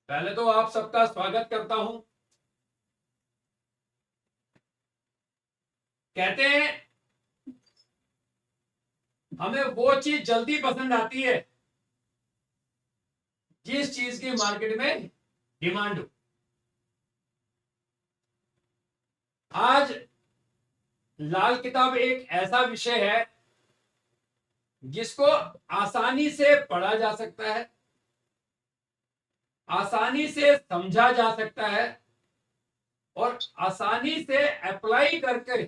पहले तो आप सबका स्वागत करता हूं। कहते हैं हमें वो चीज जल्दी पसंद आती है जिस चीज की मार्केट में डिमांड हो। आज लाल किताब एक ऐसा विषय है जिसको आसानी से पढ़ा जा सकता है, आसानी से समझा जा सकता है और आसानी से अप्लाई करके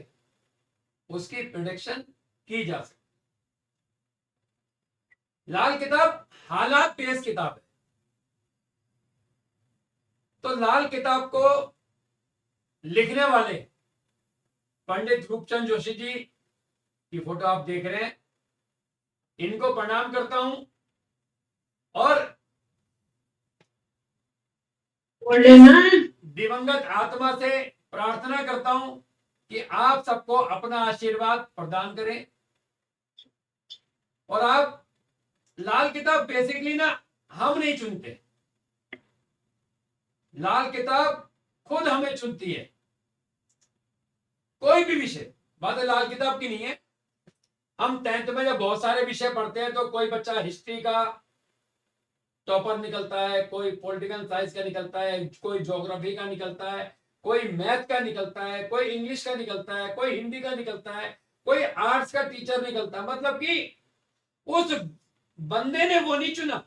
उसकी प्रिडिक्शन की जा सकती है। लाल किताब हालात बेस्ड किताब है। तो लाल किताब को लिखने वाले पंडित रूपचंद जोशी जी की फोटो आप देख रहे हैं, इनको प्रणाम करता हूं और दिवंगत आत्मा से प्रार्थना करता हूं कि आप सबको अपना आशीर्वाद प्रदान करें। और आप लाल किताब बेसिकली ना हम नहीं चुनते, लाल किताब खुद हमें चुनती है। कोई भी विषय, बात लाल किताब की नहीं है। हम 10th में जब बहुत सारे विषय पढ़ते हैं तो कोई बच्चा हिस्ट्री का टॉपर निकलता है, कोई पॉलिटिकल साइंस का निकलता है, कोई ज्योग्राफी का निकलता है, कोई मैथ का निकलता है, कोई इंग्लिश का निकलता है, कोई हिंदी का निकलता है, कोई आर्ट्स का टीचर निकलता है। मतलब कि उस बंदे ने वो नहीं चुना,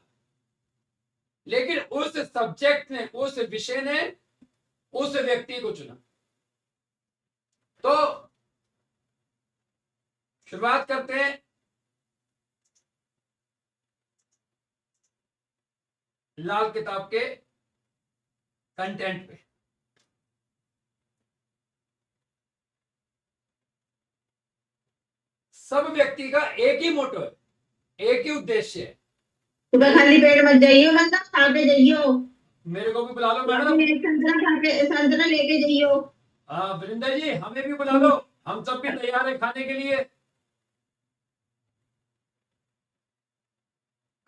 लेकिन उस सब्जेक्ट ने, उस विषय ने उस व्यक्ति को चुना। तो शुरुआत करते हैं लाल किताब के कंटेंट पे। सब व्यक्ति का एक ही मोटो है, एक ही उद्देश्य है। सुबह खाली पेट मत जाइयो, मतलब खा के जाइयो। मेरे को भी बुला लो मैडम, संतरा लेके जाइयो। हाँ वृंदा जी, हमें भी बुला लो, हम सब भी तैयार है खाने के लिए।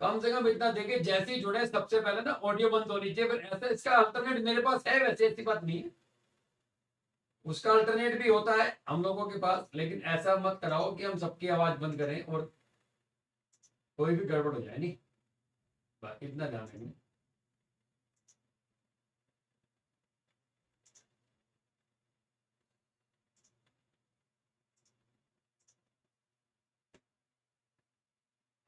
कम से कम इतना देखे, जैसे ही जुड़े सबसे पहले ना ऑडियो बंद होनी चाहिए। फिर ऐसा इसका अल्टरनेट मेरे पास है, वैसे ऐसी बात नहीं है, उसका अल्टरनेट भी होता है हम लोगों के पास। लेकिन ऐसा मत कराओ कि हम सबकी आवाज बंद करें और कोई भी गड़बड़ हो जाए। नहीं, इतना ध्यान रखेंगे।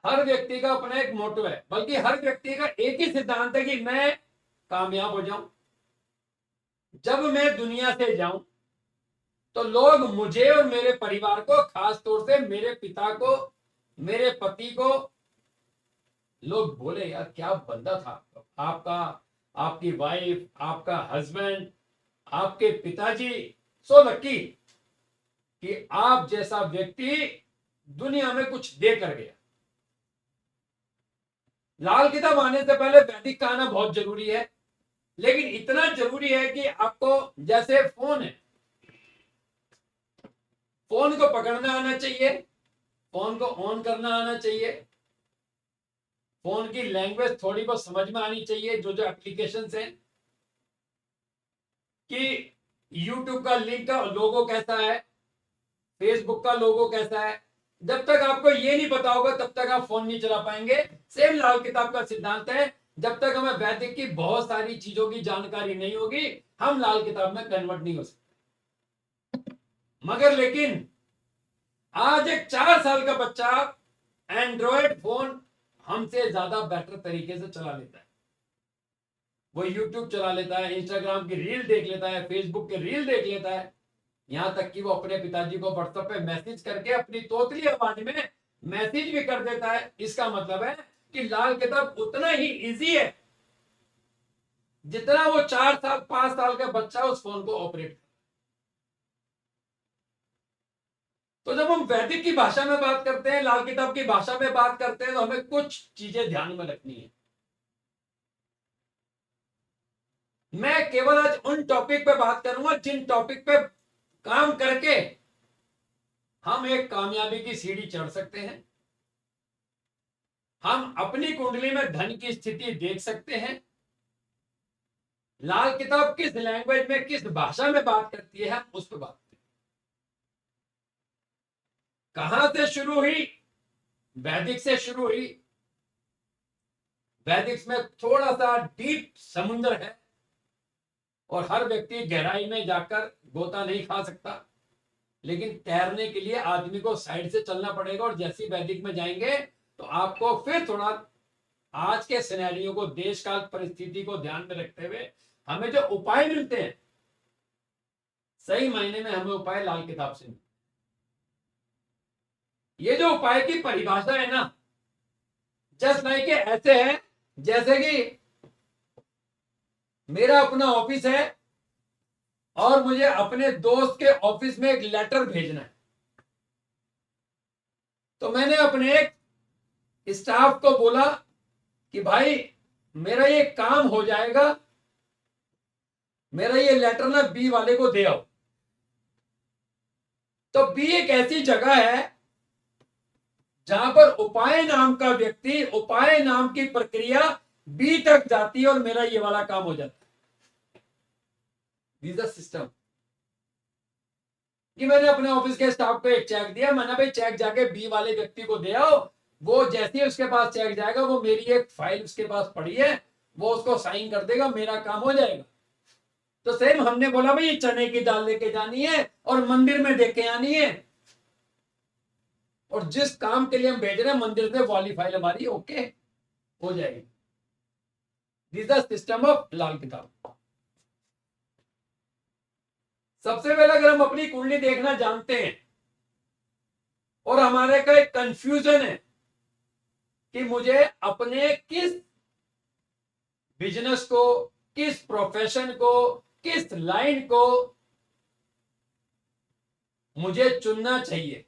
हर व्यक्ति का अपना एक मोटो है, बल्कि हर व्यक्ति का एक ही सिद्धांत है कि मैं कामयाब हो जाऊं। जब मैं दुनिया से जाऊं तो लोग मुझे और मेरे परिवार को, खास तौर से मेरे पिता को, मेरे पति को, लोग बोले यार क्या बंदा था आपका, आपकी वाइफ, आपका हस्बैंड, आपके पिताजी, सो लकी कि आप जैसा व्यक्ति दुनिया में कुछ दे कर गया। लाल किताब आने से पहले वैदिक का आना बहुत जरूरी है, लेकिन इतना जरूरी है कि आपको, जैसे फोन है, फोन को पकड़ना आना चाहिए, फोन को ऑन करना आना चाहिए, फोन की लैंग्वेज थोड़ी बहुत समझ में आनी चाहिए, जो जो एप्लीकेशंस हैं, कि यूट्यूब का लिंक का लोगो कैसा है, फेसबुक का लोगो कैसा है। जब तक आपको ये नहीं पता होगा तब तक आप फोन नहीं चला पाएंगे। सेम लाल किताब का सिद्धांत है, जब तक हमें वैदिक की बहुत सारी चीजों की जानकारी नहीं होगी हम लाल किताब में कन्वर्ट नहीं हो सकते। मगर लेकिन आज एक 4 साल का बच्चा एंड्रॉयड फोन हमसे ज्यादा बेटर तरीके से चला लेता है। वो यूट्यूब चला लेता है, इंस्टाग्राम की रील देख लेता है, फेसबुक की रील देख लेता है, यहां तक कि वो अपने पिताजी को व्हाट्सएप पे मैसेज करके अपनी तोतली आवाज में मैसेज भी कर देता है। इसका मतलब है कि लाल किताब उतना ही इजी है जितना वो 4 साल 5 साल का बच्चा उस फोन को ऑपरेट। तो जब हम वैदिक की भाषा में बात करते हैं, लाल किताब की भाषा में बात करते हैं, तो हमें कुछ चीजें ध्यान में रखनी है। मैं केवल आज उन टॉपिक पे बात करूंगा जिन टॉपिक पे काम करके हम एक कामयाबी की सीढ़ी चढ़ सकते हैं, हम अपनी कुंडली में धन की स्थिति देख सकते हैं, लाल किताब किस लैंग्वेज में, किस भाषा में बात करती है, हम उस पर बात करें। कहां से शुरू हुई? वैदिक से शुरू हुई। वैदिक में थोड़ा सा डीप समुद्र है और हर व्यक्ति गहराई में जाकर गोता नहीं खा सकता, लेकिन तैरने के लिए आदमी को साइड से चलना पड़ेगा। और जैसे वैदिक में जाएंगे तो आपको फिर थोड़ा आज के सिनेरियो को, देश काल परिस्थिति को ध्यान में रखते हुए हमें जो उपाय मिलते हैं, सही मायने में हमें उपाय लाल किताब से मिलते। ये जो उपाय की परिभाषा है ना, जस्ट लाइक ऐसे है जैसे कि मेरा अपना ऑफिस है और मुझे अपने दोस्त के ऑफिस में एक लेटर भेजना है। तो मैंने अपने एक स्टाफ को बोला कि भाई मेरा ये काम हो जाएगा, मेरा ये लेटर ना बी वाले को दे आओ। तो बी एक ऐसी जगह है जहां पर उपाय नाम का व्यक्ति, उपाय नाम की प्रक्रिया बी तक जाती है और मेरा ये वाला काम हो जाता है। This the system. कि मैंने अपने ऑफिस के स्टाफ को एक चेक दिया, मैंने भाई चेक जाके बी वाले व्यक्ति को दे आओ। वो जैसे ही उसके पास चेक जाएगा, वो मेरी एक फाइल उसके पास पड़ी है, वो उसको साइन कर देगा, मेरा काम हो जाएगा। तो सेम हमने बोला भाई ये चने की दाल लेके जानी है और मंदिर में दे के आनी है, और जिस काम के लिए हम भेज रहे हैं मंदिर से वाली फाइल हमारी ओके हो जाएगी। दिस द सिस्टम ऑफ लाल किताब। सबसे पहले अगर हम अपनी कुंडली देखना जानते हैं और हमारे का एक कंफ्यूजन है कि मुझे अपने किस बिजनेस को, किस प्रोफेशन को, किस लाइन को मुझे चुनना चाहिए,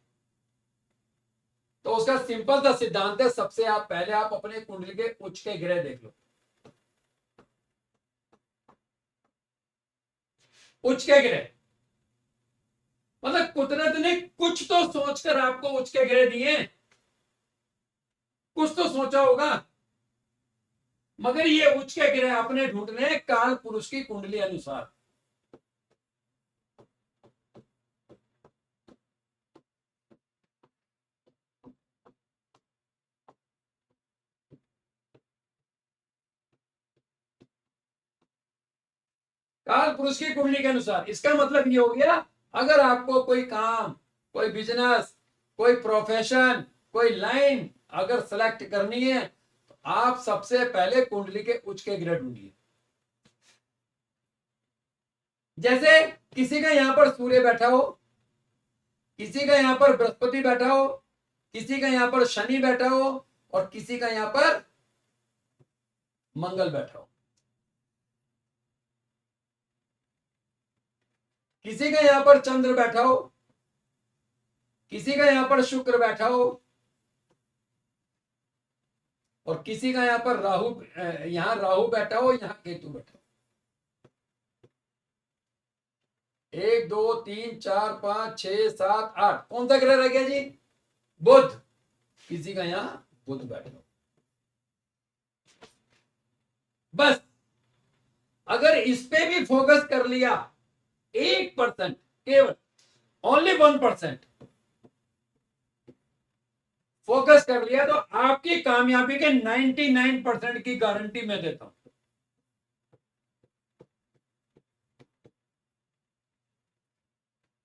तो उसका सिंपल सा सिद्धांत है। सबसे आप पहले आप अपने कुंडली के उच्च के ग्रह देख लो। उच्च के ग्रह मतलब कुदरत ने कुछ तो सोचकर आपको उच्च के ग्रह दिए, कुछ तो सोचा होगा। मगर ये उच्च के ग्रह आपने ढूंढने काल पुरुष की कुंडली अनुसार। काल पुरुष की कुंडली के अनुसार इसका मतलब ये हो गया, अगर आपको कोई काम, कोई बिजनेस, कोई प्रोफेशन, कोई लाइन अगर सेलेक्ट करनी है, तो आप सबसे पहले कुंडली के उच्च के ग्रह ढूंढिए। जैसे किसी का यहां पर सूर्य बैठा हो, किसी का यहां पर बृहस्पति बैठा हो, किसी का यहां पर शनि बैठा हो, और किसी का यहां पर मंगल बैठा हो, किसी का यहां पर चंद्र बैठा हो, किसी का यहां पर शुक्र बैठा हो, और किसी का यहां पर राहु, यहां राहु बैठा हो, यहां केतु बैठा हो। 1 2 3 4 5 6 7 8, कौन सा ग्रह रह गया जी? बुध। किसी का यहां बुध बैठा हो। बस अगर इस पे भी फोकस कर लिया 1%, केवल ओनली 1% फोकस कर लिया, तो आपकी कामयाबी के 99% की गारंटी मैं देता हूं।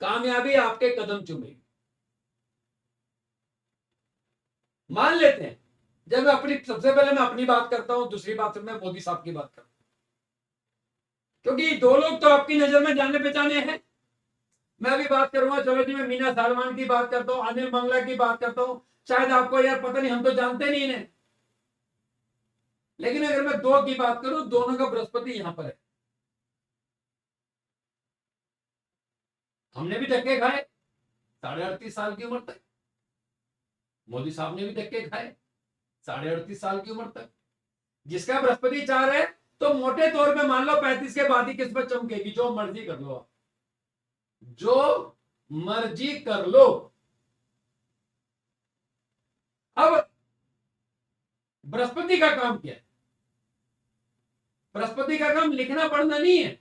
कामयाबी आपके कदम चूमेगी। मान लेते हैं, जब मैं अपनी, सबसे पहले मैं अपनी बात करता हूं, दूसरी बात मैं मोदी साहब की बात करता हूं, क्योंकि दो लोग तो आपकी नजर में जाने पहचाने हैं। मैं अभी बात करूंगा, चलो जी मैं मीना सालमान की बात करता हूं, अनिल मंगला की बात करता हूं। शायद आपको यार पता नहीं, हम तो जानते नहीं इन्हें, लेकिन अगर मैं दो की बात करूं, दोनों का बृहस्पति यहां पर है। हमने भी धक्के खाए 38.5 साल की उम्र तक, मोदी साहब ने भी धक्के खाए 38.5 साल की उम्र तक। जिसका बृहस्पति 4 है, तो मोटे तौर पे मान लो 35 के बाद ही किस्मत चमकेगी। जो मर्जी कर लो आप, जो मर्जी कर लो। अब बृहस्पति का काम क्या है? बृहस्पति का काम लिखना पढ़ना नहीं है।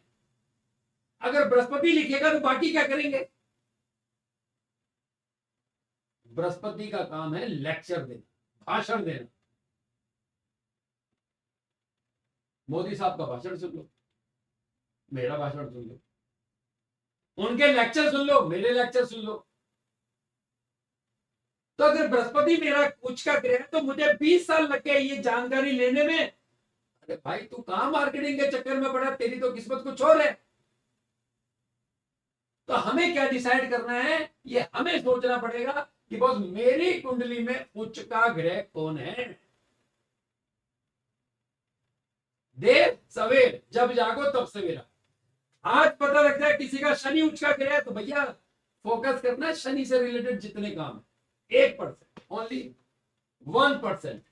अगर बृहस्पति लिखेगा तो बाकी क्या करेंगे? बृहस्पति का काम है लेक्चर देना, भाषण देना। मोदी साहब का भाषण सुन लो, मेरा भाषण सुन लो, उनके लेक्चर सुन लो, मेरे लेक्चर सुन लो। तो अगर बृहस्पति मेरा उच्च का ग्रह है तो मुझे 20 साल लग गए ये जानकारी लेने में। अरे भाई तू कहां मार्केटिंग के चक्कर में पड़ा, तेरी तो किस्मत कुछ और है। तो हमें क्या डिसाइड करना है, ये हमें सोचना पड़ेगा कि बॉस मेरी कुंडली में उच्च का ग्रह कौन है। देर सवेर जब जागो तब सवेरा। आज पता लगता है किसी का शनि उच्च का ग्रह है तो भैया फोकस करना है शनि से रिलेटेड जितने काम है। 1% ओनली 1%,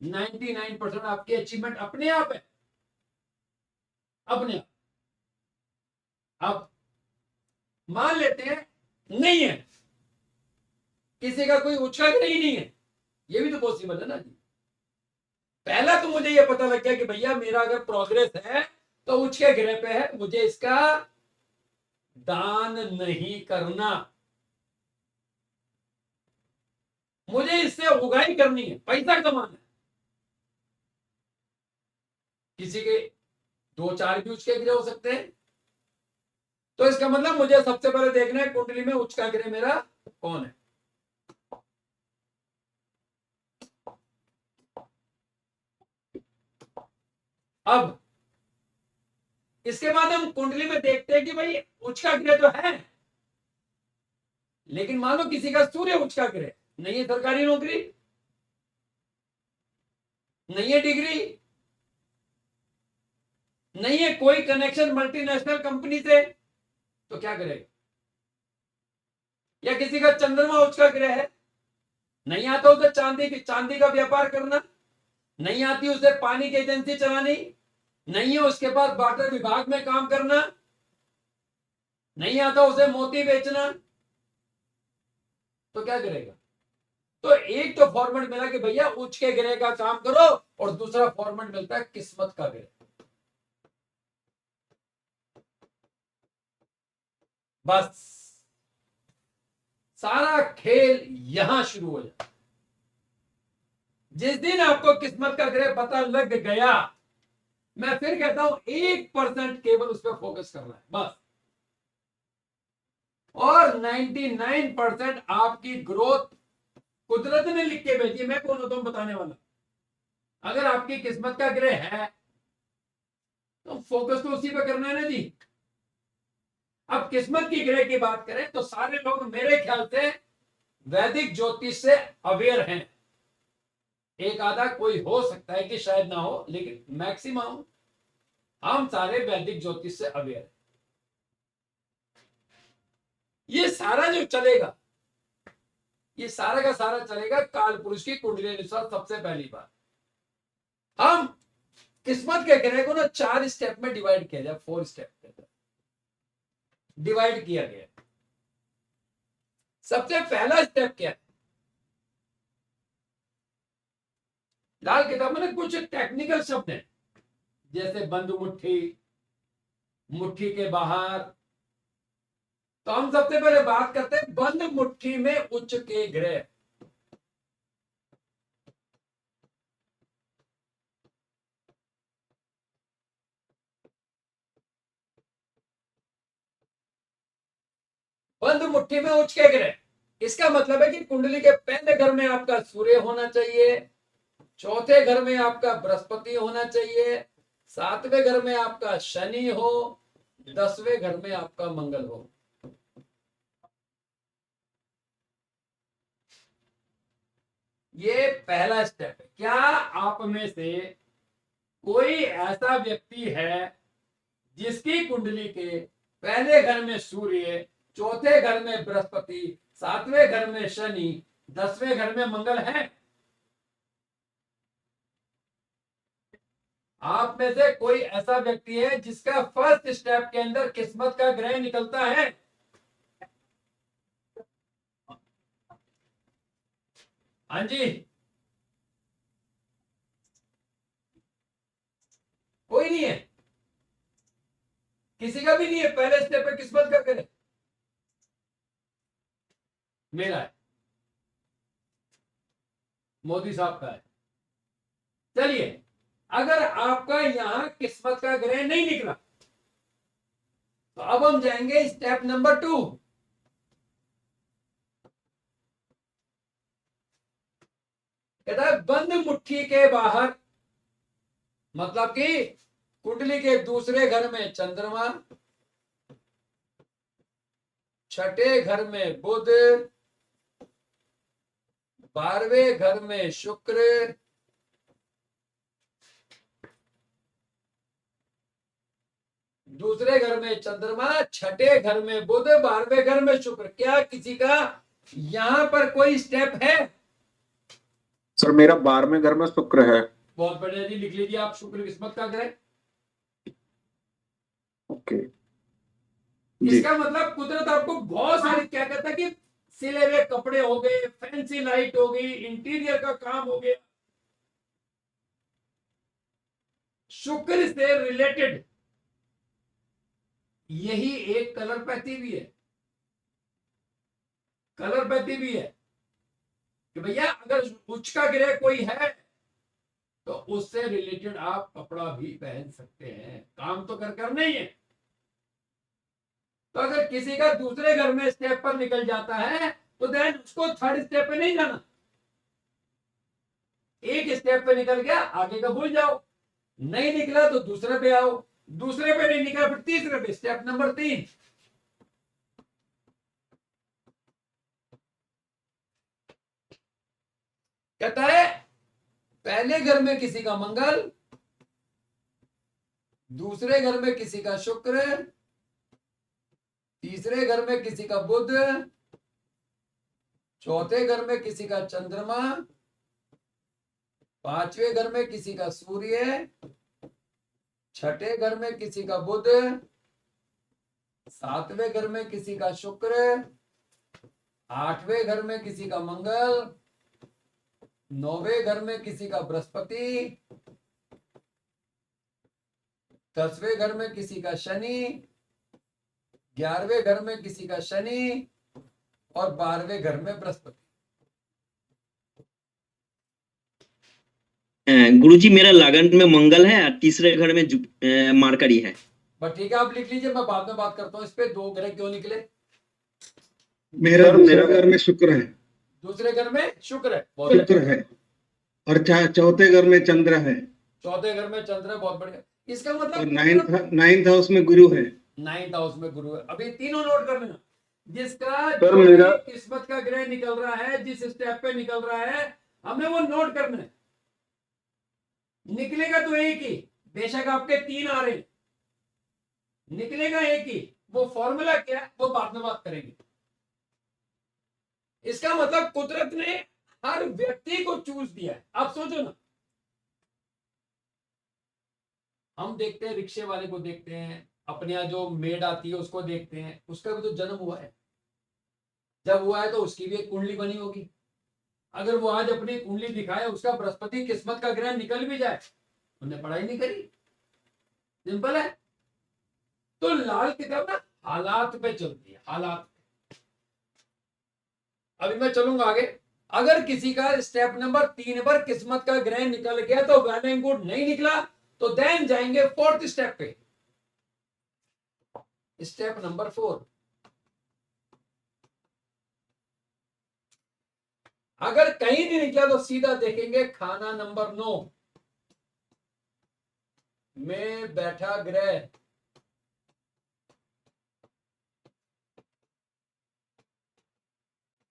99% आपकी अचीवमेंट अपने आप है, अपने आप। अब मान लेते हैं नहीं है, किसी का कोई उच्च का ग्रह ही नहीं है, ये भी तो पॉसिबल है ना जी। पहला तो मुझे ये पता लग गया कि भैया मेरा अगर प्रोग्रेस है तो उच्च के ग्रह पे है, मुझे इसका दान नहीं करना, मुझे इससे उगाई करनी है, पैसा कमाना है। किसी के 2-4 भी उच्च के ग्रह हो सकते हैं, तो इसका मतलब मुझे सबसे पहले देखना है कुंडली में उच्च का ग्रह मेरा कौन है। अब इसके बाद हम कुंडली में देखते हैं कि भाई उच्च का ग्रह तो है, लेकिन मान लो किसी का सूर्य उच्च का ग्रह नहीं है, सरकारी नौकरी नहीं है, डिग्री नहीं है, कोई कनेक्शन मल्टीनेशनल कंपनी से, तो क्या करेगा? या किसी का चंद्रमा उच्च का ग्रह है, नहीं आता उसे चांदी का व्यापार करना, नहीं आती उसे पानी की एजेंसी चलानी, नहीं है उसके पास वाटर विभाग में काम करना, नहीं आता उसे मोती बेचना, तो क्या करेगा? तो एक तो फॉर्मेट मिला कि भैया उच्च के ग्रह का काम करो, और दूसरा फॉर्मेट मिलता है किस्मत का ग्रह। बस सारा खेल यहां शुरू हो जाता। जिस दिन आपको किस्मत का ग्रह पता लग गया, मैं फिर कहता हूं 1% केवल उस पर फोकस करना है बस, और 99% आपकी ग्रोथ कुदरत ने लिख के भेजी, मैं कौन होता हूं बताने वाला। अगर आपकी किस्मत का ग्रह है तो फोकस तो उसी पे करना है ना जी। अब किस्मत की ग्रह की बात करें तो सारे लोग मेरे ख्याल से वैदिक ज्योतिष से अवेयर हैं। एक आधा कोई हो सकता है कि शायद ना हो, लेकिन मैक्सिमम हम सारे वैदिक ज्योतिष से अवेयर हैं। ये सारा जो चलेगा, ये सारा का सारा चलेगा काल पुरुष की कुंडली अनुसार। सबसे पहली बात, हम किस्मत के ग्रह को ना 4 स्टेप में डिवाइड किया जाए, 4 स्टेप डिवाइड किया गया। सबसे पहला स्टेप क्या है? लाल किताब में कुछ टेक्निकल शब्द हैं, जैसे बंद मुट्ठी, मुट्ठी के बाहर। तो हम सबसे पहले बात करते हैं बंद मुट्ठी में उच्च के ग्रह। बंद मुट्ठी में उच्च के ग्रह, इसका मतलब है कि कुंडली के पहले घर में आपका सूर्य होना चाहिए, चौथे घर में आपका बृहस्पति होना चाहिए, 7वें घर में आपका शनि हो, 10वें घर में आपका मंगल हो। ये पहला स्टेप है। क्या आप में से कोई ऐसा व्यक्ति है जिसकी कुंडली के पहले घर में सूर्य, चौथे घर में बृहस्पति, 7वें घर में शनि, 10वें घर में मंगल है? आप में से कोई ऐसा व्यक्ति है जिसका फर्स्ट स्टेप के अंदर किस्मत का ग्रह निकलता है? हाँ जी, कोई नहीं है, किसी का भी नहीं है। पहले स्टेप पे किस्मत का ग्रह मेरा है, मोदी साहब का है। चलिए, अगर आपका यहां किस्मत का ग्रह नहीं निकला तो अब हम जाएंगे स्टेप नंबर 2। कहता है बंद मुट्ठी के बाहर, मतलब कि कुंडली के दूसरे घर में चंद्रमा, छठे घर में बुध, 12वें घर में शुक्र, दूसरे घर में चंद्रमा, छठे घर में बुध, 12वें घर में शुक्र। क्या किसी का यहां पर कोई स्टेप है? सर मेरा 12वें घर में शुक्र है। बहुत बढ़िया जी, लिख लीजिए आप, शुक्र किस्मत का ग्रह। ओके जी। इसका मतलब कुदरत आपको बहुत सारे, क्या कहता है कि सिले हुए कपड़े हो गए, फैंसी लाइट हो गई, इंटीरियर का काम हो गया, शुक्र से रिलेटेड यही एक कलरपैथी भी है। कलरपैथी भी है कि भैया अगर उच्च का ग्रह कोई है तो उससे रिलेटेड आप कपड़ा भी पहन सकते हैं, काम तो कर नहीं है। तो अगर किसी का दूसरे घर में स्टेप पर निकल जाता है तो देन उसको थर्ड स्टेप पे नहीं जाना, एक स्टेप पे निकल गया आगे का भूल जाओ, नहीं निकला तो दूसरे पे आओ, दूसरे पे नहीं निकला फिर तीसरे पे, स्टेप नंबर 3। कहता है पहले घर में किसी का मंगल, दूसरे घर में किसी का शुक्र, तीसरे घर में किसी का बुध, चौथे घर में किसी का चंद्रमा, 5वें घर में किसी का सूर्य, छठे घर में किसी का बुध, 7वें घर में किसी का शुक्र, 8वें घर में किसी का मंगल, 9वें घर में किसी का बृहस्पति, 10वें घर में किसी का शनि, 11वें घर में किसी का शनि और 12वें घर में बृहस्पति। गुरुजी मेरा लगन में मंगल है और तीसरे घर में मरकरी है। बस ठीक है, आप लिख लीजिए, मैं बाद में बात करता हूँ इस पे, 2 ग्रह क्यों निकले। मेरा दूसरे घर में शुक्र है। दूसरे घर में शुक्र है, बहुत शुक्र है और चौथे घर में चंद्र है चौथे घर में चंद्र है, बहुत बढ़िया। इसका और मतलब नाइन्थ हाउस में गुरु है। 9th हाउस में गुरु है। अभी तीनों नोट कर लेना, जिसका सर, जो मेरा भी किस्मत का ग्रह निकल रहा है, जिस स्टेप पे निकल रहा है, हमें वो नोट करना है। निकलेगा तो एक ही, बेशक आपके 3 आ रहे हैं, निकलेगा एक ही। वो फॉर्मूला क्या है वो बाद में बात करेंगे। इसका मतलब कुदरत ने हर व्यक्ति को चूज दिया है। आप सोचो ना, हम देखते हैं रिक्शे वाले को, देखते हैं अपने यहाँ जो मेड आती है उसको देखते हैं, उसका भी तो जन्म हुआ है। जब हुआ है तो उसकी भी एक कुंडली बनी होगी। अगर वो आज अपनी कुंडली दिखाए, उसका बृहस्पति किस्मत का ग्रह निकल भी जाए, उन्हें पढ़ाई नहीं करी, सिंपल है। तो लाल किताब ना हालात पे चलती है, हालात पे। अभी मैं चलूंगा आगे। अगर किसी का स्टेप नंबर 3 पर किस्मत का ग्रह निकल गया तो वेल एंड गुड, नहीं निकला तो देन जाएंगे 4th स्टेप पे। स्टेप नंबर 4, अगर कहीं नहीं निकला तो सीधा देखेंगे खाना नंबर 9 में बैठा ग्रह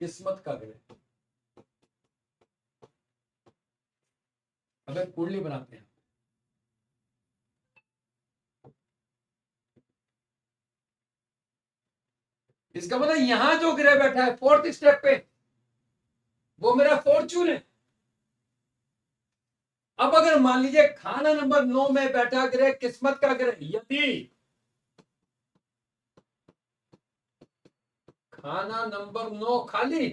किस्मत का ग्रह। अगर कुंडली बनाते हैं, इसका मतलब यहां जो ग्रह बैठा है 4th स्टेप पे, वो मेरा फॉर्चून है। अब अगर मान लीजिए खाना नंबर 9 में बैठा ग्रह किस्मत का ग्रह, यदि खाना नंबर 9 खाली,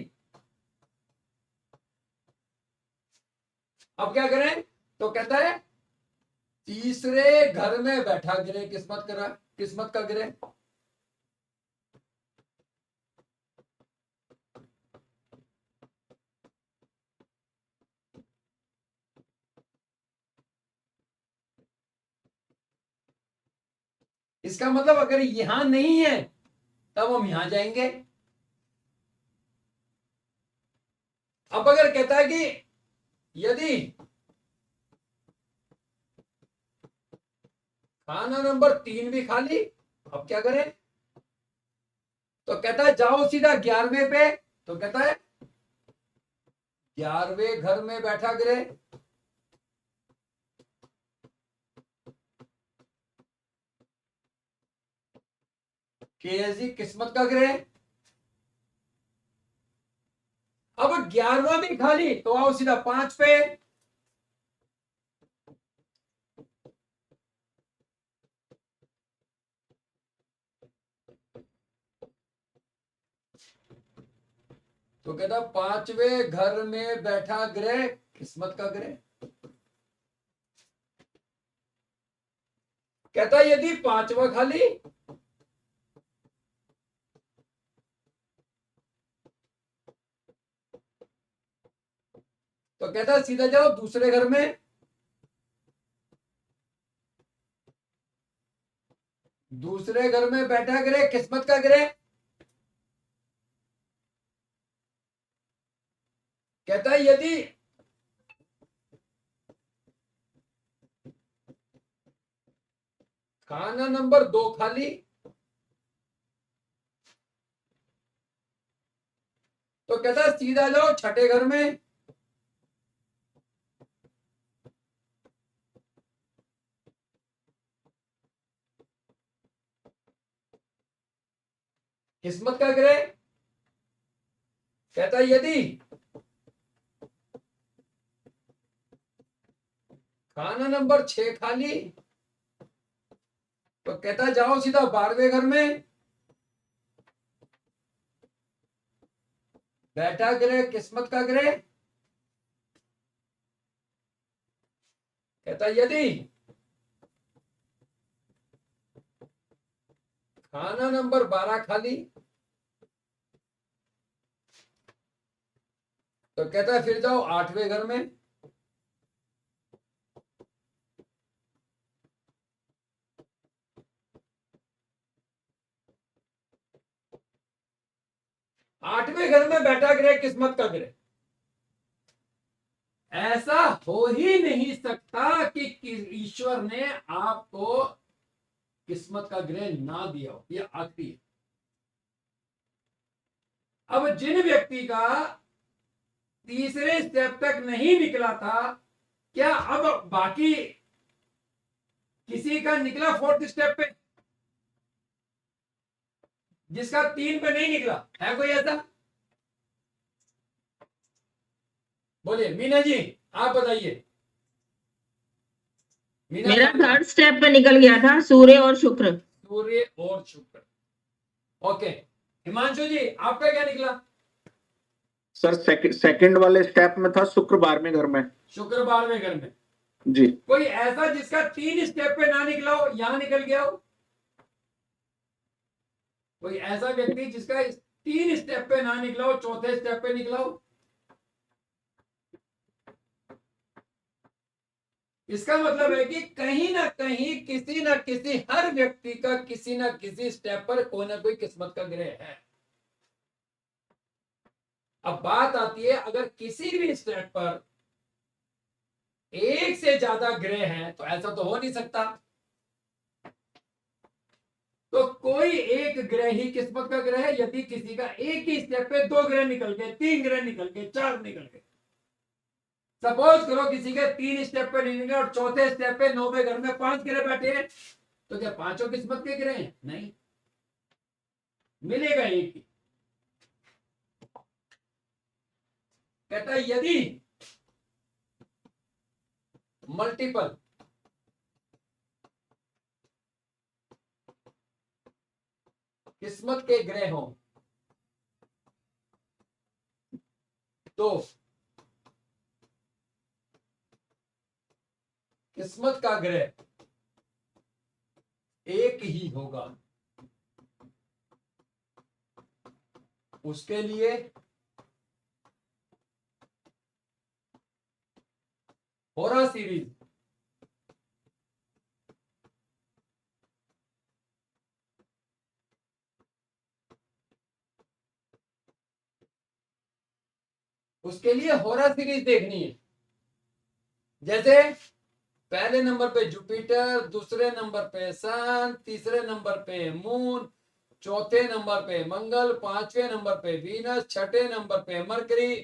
अब क्या करें? तो कहता है तीसरे घर में बैठा ग्रह किस्मत का ग्रह। इसका मतलब अगर यहां नहीं है तब हम यहां जाएंगे। अब अगर कहता है कि यदि खाना नंबर 3 भी खाली, अब क्या करें? तो कहता है जाओ सीधा 11वें पे। तो कहता है 11वें घर में बैठा ग्रह, जी किस्मत का ग्रह। अब 11वां भी खाली, तो आओ सीधा 5 पे। तो कहता 5वें घर में बैठा ग्रह किस्मत का ग्रह। कहता यदि 5वां खाली, तो कहता सीधा जाओ दूसरे घर में। दूसरे घर में बैठा ग्रह किस्मत का ग्रह। कहता है यदि खाना नंबर 2 खाली, तो कहता है सीधा जाओ छठे घर में। किस्मत का ग्रह। कहता है यदि खाना नंबर 6 खाली, तो कहता जाओ सीधा 12वें घर में बैठा ग्रह किस्मत का ग्रह। कहता यदि खाना नंबर 12 खाली, तो कहता है फिर जाओ 8वें घर में। आठवें घर में बैठा ग्रह किस्मत का ग्रह। ऐसा हो ही नहीं सकता कि ईश्वर ने आपको किस्मत का ग्रह ना दिया हो। यह आखिरी है। अब जिन व्यक्ति का तीसरे स्टेप तक नहीं निकला था, क्या अब बाकी किसी का निकला 4th स्टेप पे? जिसका 3 पे नहीं निकला है कोई ऐसा? बोलिए मीना जी, आप बताइए। मीना मेरा साहब, 3rd स्टेप पे निकल गया था, सूर्य और शुक्र। सूर्य और शुक्र। ओके, हिमांशु जी आपका क्या निकला? सर सेकंड वाले स्टेप में था शुक्र 12वें घर में। शुक्र 12वें घर में। जी। कोई ऐसा जिसका 3 स्टेप पे ना निकला हो, यहां निकल गया हो? कोई ऐसा व्यक्ति जिसका 3 स्टेप पे ना निकला हो, 4थे स्टेप पे निकला हो? इसका मतलब है कि कहीं ना कहीं किसी ना किसी हर व्यक्ति का किसी ना किसी स्टेप पर कोई ना कोई किस्मत का ग्रह है। अब बात आती है, अगर किसी भी स्टेप पर एक से ज्यादा ग्रह हैं, तो ऐसा तो हो नहीं सकता। तो कोई एक ग्रह ही किस्मत का ग्रह है। यदि किसी का एक ही स्टेप पे 2 ग्रह निकल गए, 3 ग्रह निकल गए, 4 निकल गए, सपोज करो किसी के 3 स्टेप पे नहीं निकले और 4थे स्टेप पे 9वें घर में 5 ग्रह बैठे हैं, तो क्या पांचों किस्मत के ग्रह हैं? नहीं, मिलेगा एक ही। कहता है यदि मल्टीपल किस्मत के ग्रह हो तो किस्मत का ग्रह एक ही होगा, उसके लिए होरा सीरीज उसके लिए होरा सीरीज देखनी है। जैसे पहले नंबर पे जुपिटर, दूसरे नंबर पे सन, तीसरे नंबर पे मून, चौथे नंबर पे मंगल, पांचवें नंबर पे वीनस, छठे नंबर पे मरकरी,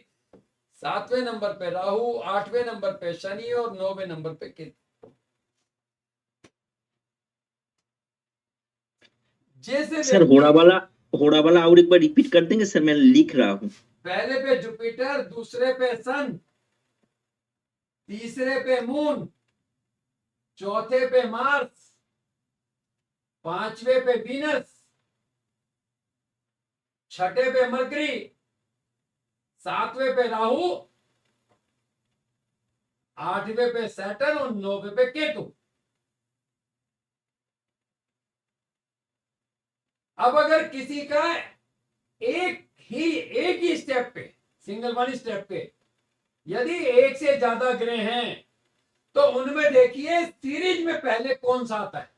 सातवें नंबर पे राहु, आठवें नंबर पे शनि और नौवें नंबर पे केतु। जैसे सर होड़ा वाला और एक बार रिपीट कर देंगे सर, मैं लिख रहा हूँ। पहले पे जुपिटर, दूसरे पे सन, तीसरे पे मून, चौथे पे मार्स, पांचवे पे वीनस, छठे पे मरकरी, सातवें पे राहु, आठवें पे सैटर्न और नौवें पे केतु। अब अगर किसी का एक ही स्टेप पे, सिंगल वन स्टेप पे यदि एक से ज्यादा ग्रह हैं तो उनमें देखिए सीरीज में पहले कौन सा आता है।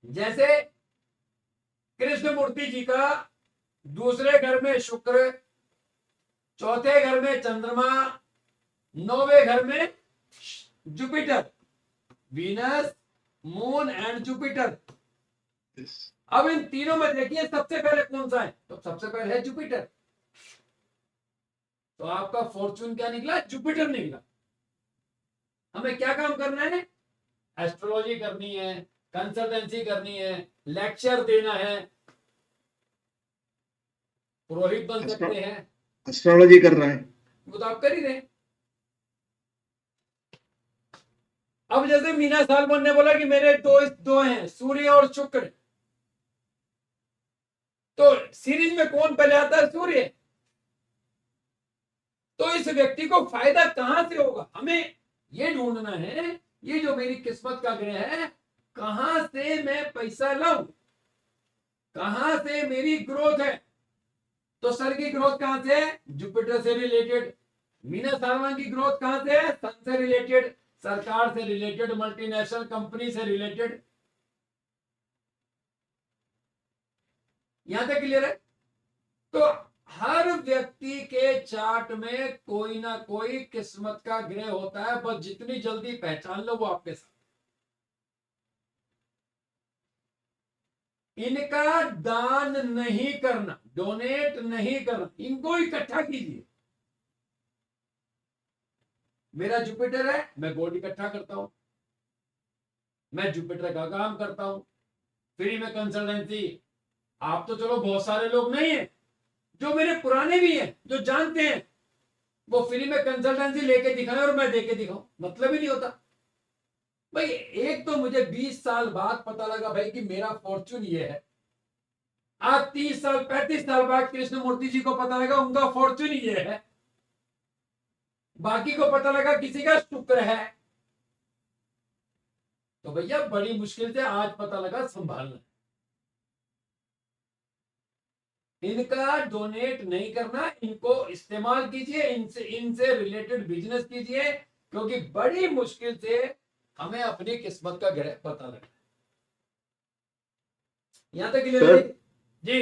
जैसे कृष्णमूर्ति जी का दूसरे घर में शुक्र, चौथे घर में चंद्रमा, नौवें घर में Jupiter, Venus, moon and Jupiter. अब इन तीनों में देखिए सबसे पहले कौन सा है, तो सबसे पहले है जुपिटर। तो आपका फॉर्चून क्या निकला, जुपिटर निकला। हमें क्या काम करना है, एस्ट्रोलॉजी करनी है, कंसल्टेंसी करनी है, लेक्चर देना है, पुरोहित बन सकते हैं, एस्ट्रोलॉजी कर रहा है। वो तो आप कर ही रहे हैं। अब जैसे मीना सालमन ने बोला कि मेरे दो हैं, सूर्य और शुक्र, तो सीरीज में कौन पहले आता है, सूर्य। तो इस व्यक्ति को फायदा कहां से होगा, हमें ये ढूंढना है, ये जो मेरी किस्मत का ग्रह है कहां से मैं पैसा लाऊं, कहां से मेरी ग्रोथ है। तो सर की ग्रोथ कहां से है, जुपिटर से रिलेटेड। मीना सालमन की ग्रोथ कहां से है, सन से रिलेटेड, सरकार से रिलेटेड, मल्टीनेशनल कंपनी से रिलेटेड। यहां तक क्लियर है। तो हर व्यक्ति के चार्ट में कोई ना कोई किस्मत का ग्रह होता है, बस जितनी जल्दी पहचान लो वो आपके साथ। इनका दान नहीं करना, डोनेट नहीं करना, इनको इकट्ठा कीजिए। मेरा जुपिटर है, मैं गोल्ड इकट्ठा करता हूं, मैं जुपिटर का काम करता हूं, फ्री में कंसल्टेंसी। आप तो चलो बहुत सारे लोग नहीं है, जो मेरे पुराने भी हैं, जो जानते हैं, वो फ्री में कंसल्टेंसी लेके दिखाएं और मैं देके दिखाऊं, मतलब ही नहीं होता भाई। एक तो मुझे 20 साल बाद पता लगा भाई कि मेरा फॉर्चून ये है। आज 30 साल 35 साल बाद कृष्णमूर्ति जी को पता लगा उनका फॉर्चून ये है। बाकी को पता लगा किसी का शुक्र है। तो भैया बड़ी मुश्किल से आज पता लगा, संभालना। इनका डोनेट नहीं करना, इनको इस्तेमाल कीजिए, इनसे रिलेटेड बिजनेस कीजिए, क्योंकि बड़ी मुश्किल से हमें अपनी किस्मत का ग्रह पता लगा। यहां तक क्लियर जी।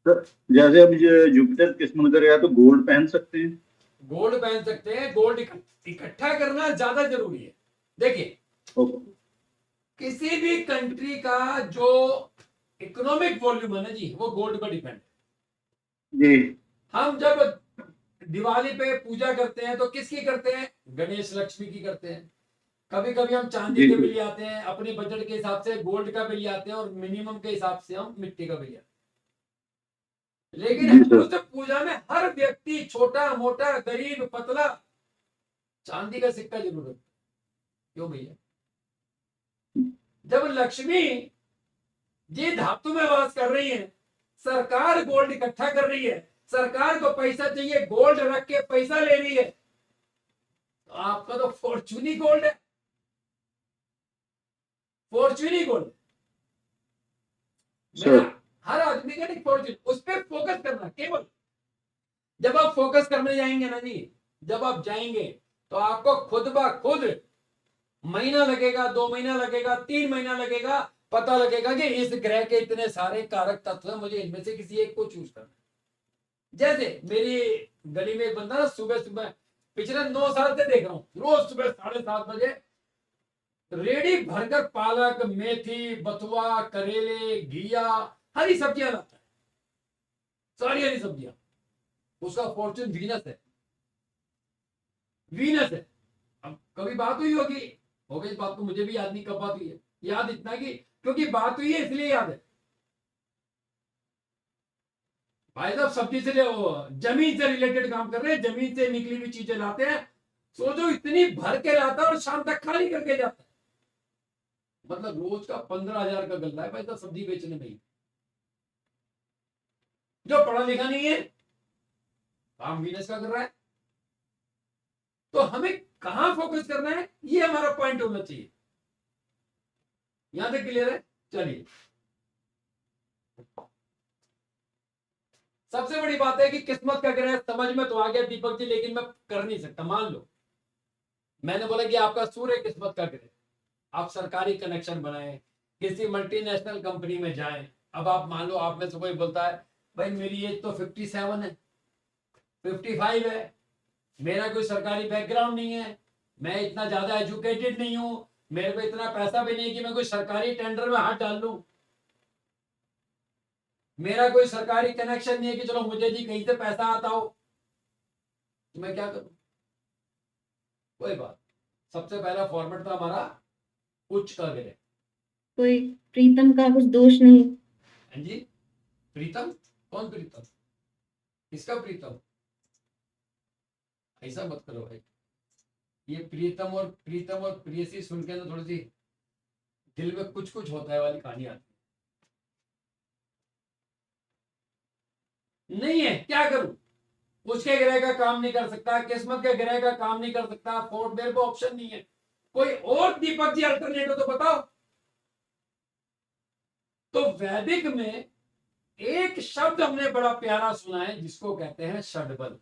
जैसे अब जुपिटर किस्मत का गया तो गोल्ड पहन सकते हैं, गोल्ड पहन सकते हैं। गोल्ड इकट्ठा करना ज्यादा जरूरी है। देखिए किसी भी कंट्री का जो इकोनॉमिक वॉल्यूम है ना जी, वो गोल्ड पर डिपेंड है जी। हम जब दिवाली पे पूजा करते हैं तो किसकी करते हैं, गणेश लक्ष्मी की करते हैं। कभी कभी हम चांदी के बिल आते हैं, अपने बजट के हिसाब से गोल्ड का बिल आते हैं, और मिनिमम के हिसाब से हम मिट्टी का बिल आते हैं। लेकिन हिंदू पूजा में हर व्यक्ति, छोटा मोटा, गरीब पतला, चांदी का सिक्का जरूर है। क्यों भैया, जब लक्ष्मी जी धातु में वास कर रही है, सरकार गोल्ड इकट्ठा कर रही है, सरकार को पैसा चाहिए, गोल्ड रख के पैसा ले रही है, तो आपका तो फॉर्च्यून ही गोल्ड है, फॉर्च्यून ही गोल्ड। सर मेरा हर आदमी का एक फॉर्च्यून, उस पर फोकस करना केवल। जब आप फोकस करने जाएंगे ना जी, जब आप जाएंगे तो आपको खुद ब खुद महीना लगेगा, 2 महीना लगेगा, 3 महीना लगेगा, पता लगेगा कि इस ग्रह के इतने सारे कारक तत्व हैं, मुझे इनमें से किसी एक को चूज करना है। जैसे मेरी गली में एक बंदा ना, सुबह सुबह पिछले 9 साल से देख रहा हूँ, रोज सुबह 7:30 बजे रेडी भरकर पालक, मेथी, बथुआ, करेले, घिया, हरी सब्जियां लाता है, सारी हरी सब्जियां। उसका फॉर्चून वीनस है, वीनस है। अब कभी बात हुई होगी, हो गई इस बात को मुझे भी याद नहीं कब बात हुई है, याद इतना कि क्योंकि बात हुई है इसलिए याद है। भाई साहब सब्जी से जमीन से रिलेटेड काम कर रहे हैं, जमीन से निकली हुई चीजें लाते हैं, सोचो इतनी भर के लाता है और शाम तक खाली करके जाता है। मतलब रोज का 15,000 का गल्ला है भाई साहब सब्जी बेचने में ही। जो पढ़ा लिखा नहीं है काम बिजनेस का कर रहा है। तो हमें कहां फोकस करना है, ये हमारा पॉइंट होना चाहिए। यहां तक क्लियर है? चलिए, सबसे बड़ी बात है कि किस्मत का ग्रह समझ में तो आ गया दीपक जी, लेकिन मैं कर नहीं सकता। मान लो मैंने बोला कि आपका सूर्य किस्मत का ग्रह, आप सरकारी कनेक्शन बनाए, किसी मल्टीनेशनल कंपनी में जाएं। अब आप मान लो आप में से कोई बोलता है भाई मेरी एज तो 57 है, 55 है, मेरा कोई सरकारी बैकग्राउंड नहीं है, मैं इतना ज्यादा एजुकेटेड नहीं हूं, मेरे को इतना पैसा भी नहीं है कि मैं कोई सरकारी टेंडर में हाथ डाल लूं, मेरा कोई सरकारी कनेक्शन नहीं है कि चलो मुझे जी कहीं से पैसा आता हो, तो मैं क्या करूं? कोई बात, सबसे पहला फॉर्मेट था हमारा उच्च का ग्रह। कोई प्रीतम का कुछ दोष नहीं। हाँ जी, प्रीतम? कौन प्रीतम? किसका प्रीतम? ऐसा मत करो भाई, ये प्रीतम और प्रियसी सुन के ना थोड़ी सी दिल में कुछ कुछ होता है वाली कहानी आती है। नहीं है, क्या करूं? उसके ग्रह का काम नहीं कर सकता, किस्मत के ग्रह का काम नहीं कर सकता, फोर्थ मेरे को ऑप्शन नहीं है। कोई और दीपक जी अल्टरनेट हो तो बताओ। तो वैदिक में एक शब्द हमने बड़ा प्यारा सुना है जिसको कहते हैं षडबल।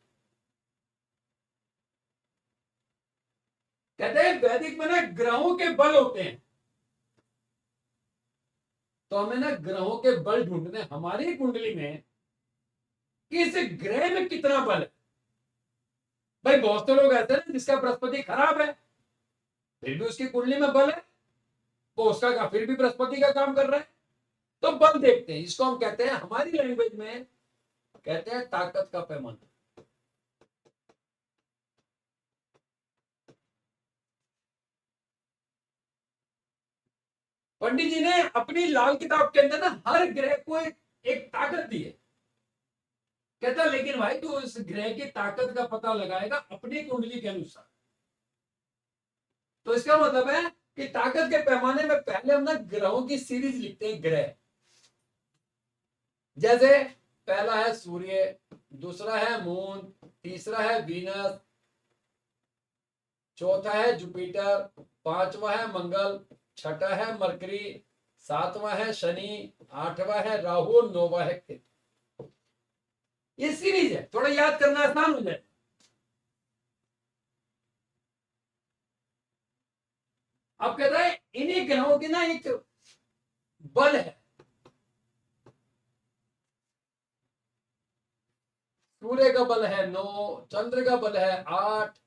कहते हैं वैदिक में ना ग्रहों के बल होते हैं, तो हमें ना ग्रहों के बल ढूंढने, हमारी कुंडली में किस ग्रह में कितना बल है। भाई बहुत से लोग ऐसे हैं जिसका बृहस्पति खराब है फिर भी उसकी कुंडली में बल है, तो उसका फिर भी बृहस्पति का काम कर रहा है। तो बल देखते हैं, इसको हम कहते हैं, हमारी लैंग्वेज में कहते हैं ताकत का पैमाना। पंडित जी ने अपनी लाल किताब के अंदर ना हर ग्रह को एक ताकत दी है। कहता लेकिन भाई तू इस ग्रह की ताकत का पता लगाएगा अपनी कुंडली के अनुसार। तो इसका मतलब है कि ताकत के पैमाने में पहले हम ना ग्रहों की सीरीज लिखते हैं। ग्रह जैसे पहला है सूर्य, दूसरा है मून, तीसरा है वीनस, चौथा है जुपिटर, पांचवा है मंगल, छठा है मरकरी, सातवां है शनि, आठवां है राहु, नौवां है केतु। ये सीरीज है, थोड़ा याद करना आसान हो जाए। अब कहता है इन्हीं ग्रहों के ना एक बल है। सूर्य का बल है 9, चंद्र का बल है 8,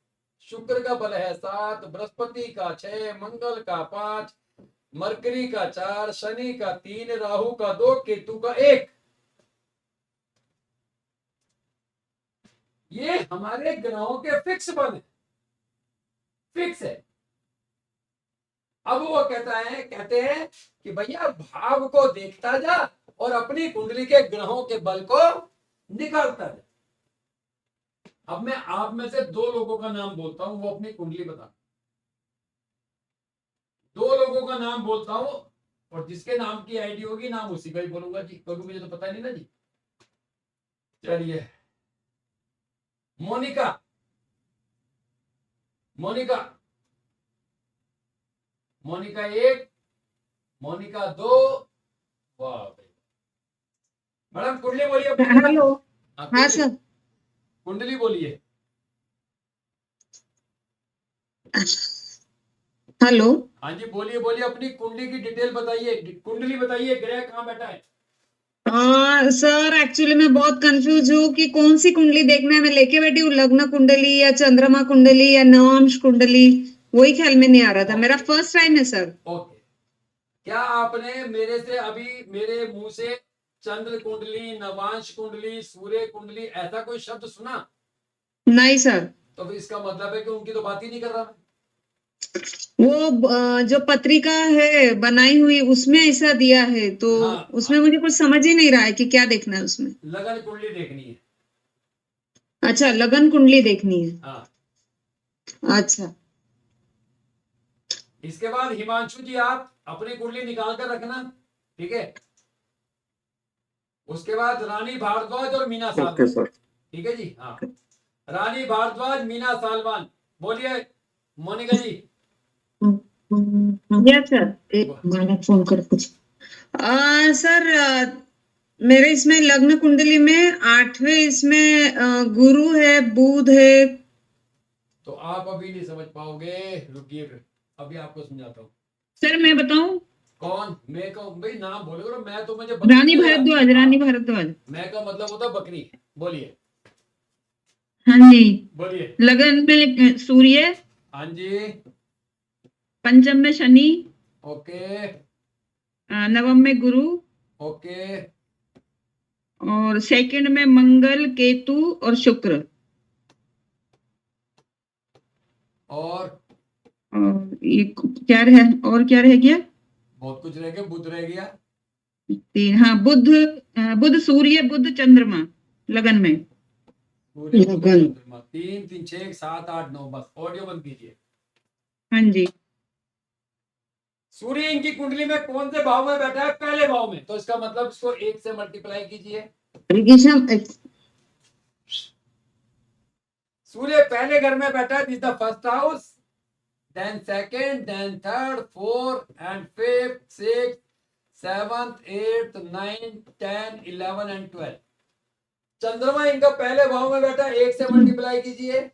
शुक्र का बल है 7, बृहस्पति का 6, मंगल का 5, मरकरी का 4, शनि का 3, राहु का 2, केतु का 1। ये हमारे ग्रहों के फिक्स बल है, फिक्स है। अब वो कहते हैं कि भैया भाव को देखता जा और अपनी कुंडली के ग्रहों के बल को निकालता जा। अब मैं आप में से 2 लोगों का नाम बोलता हूं, वो अपनी कुंडली बता। 2 लोगों का नाम बोलता हूं और जिसके नाम की आईडी होगी नाम उसी का ही बोलूंगा जी, क्योंकि मुझे तो पता नहीं ना जी। चलिए, मोनिका, मोनिका, मोनिका 1, मोनिका 2। वाह भाई। मैडम कुंडली बोलिए अपनी जरा। हेलो। हाँ, हाँ कुंडली, सर। कुंडली बोलिए। हेलो। हाँ जी, बोलिए बोलिए, अपनी कुंडली की डिटेल बताइए, कुंडली बताइए, ग्रह कहाँ बैठा है। सर एक्चुअली मैं बहुत कंफ्यूज हूँ कि कौन सी कुंडली देखना है। मैं लेके बैठी हूँ लग्न कुंडली या चंद्रमा कुंडली या नवांश कुंडली, वही ख्याल में नहीं आ रहा था। मेरा फर्स्ट टाइम है सर। ओके, क्या आपने मेरे से अभी मेरे मुंह से चंद्र कुंडली, नवांश कुंडली, सूर्य कुंडली ऐसा कोई शब्द सुना? नहीं सर। तो फिर इसका मतलब है कि उनकी तो बात ही नहीं कर रहा मैं। वो जो पत्रिका है बनाई हुई उसमें ऐसा दिया है, तो हाँ, उसमें मुझे कुछ समझ ही नहीं रहा है कि क्या देखना है उसमें। लगन कुंडली देखनी है। अच्छा, लगन कुंडली देखनी है। हाँ, अच्छा। इसके बाद हिमांशु जी आप अपनी कुंडली निकाल कर रखना, ठीक है। उसके बाद रानी भारद्वाज और मीना ओके सालवान, सर। ठीक है जी। हाँ, रानी भारद्वाज, मीना सालवान, बोलिए मोनिका जी। Yes sir. एक मिनट फोन कर कुछ। सर, मेरे इसमें लग्न कुंडली में 8वें इसमें गुरु है, बुध है। तो आप अभी नहीं समझ पाओगे, रुकिए फिर, अभी आपको समझाता हूँ। सर मैं बताऊं? कौन? मैं कहूँ भाई, नाम बोले करो, मैं तो मुझे रानी भारद्वाज, रानी भारद्वाज। मैं का मतलब होता है बकरी। बोलिए हाँ जी। बोलिए। लगन में सूर्य, हाँ जी। पंचम में शनि, ओके नवम में गुरु, ओके। और सेकंड में मंगल, केतु और शुक्र। और ये क्या है, और क्या रह गया? बहुत कुछ रह गया, बुध रह गया। 3, हाँ बुध। बुध सूर्य, बुध चंद्रमा लगन में। सूर्य बुध लगन। चंद्रमा, 3 3 6 7 8 9। बस ऑडियो बंद कीजिए। हाँ जी। सूर्य इनकी कुंडली में कौन से भाव में बैठा है? पहले भाव में। तो इसका मतलब इसको 1 से मल्टीप्लाई कीजिए। सूर्य पहले घर में बैठा है, this the first house, then second, then third, fourth and fifth, sixth, seventh, eighth, ninth, 10, 11 and 12। चंद्रमा इनका पहले भाव में बैठा है, 1 से मल्टीप्लाई कीजिए।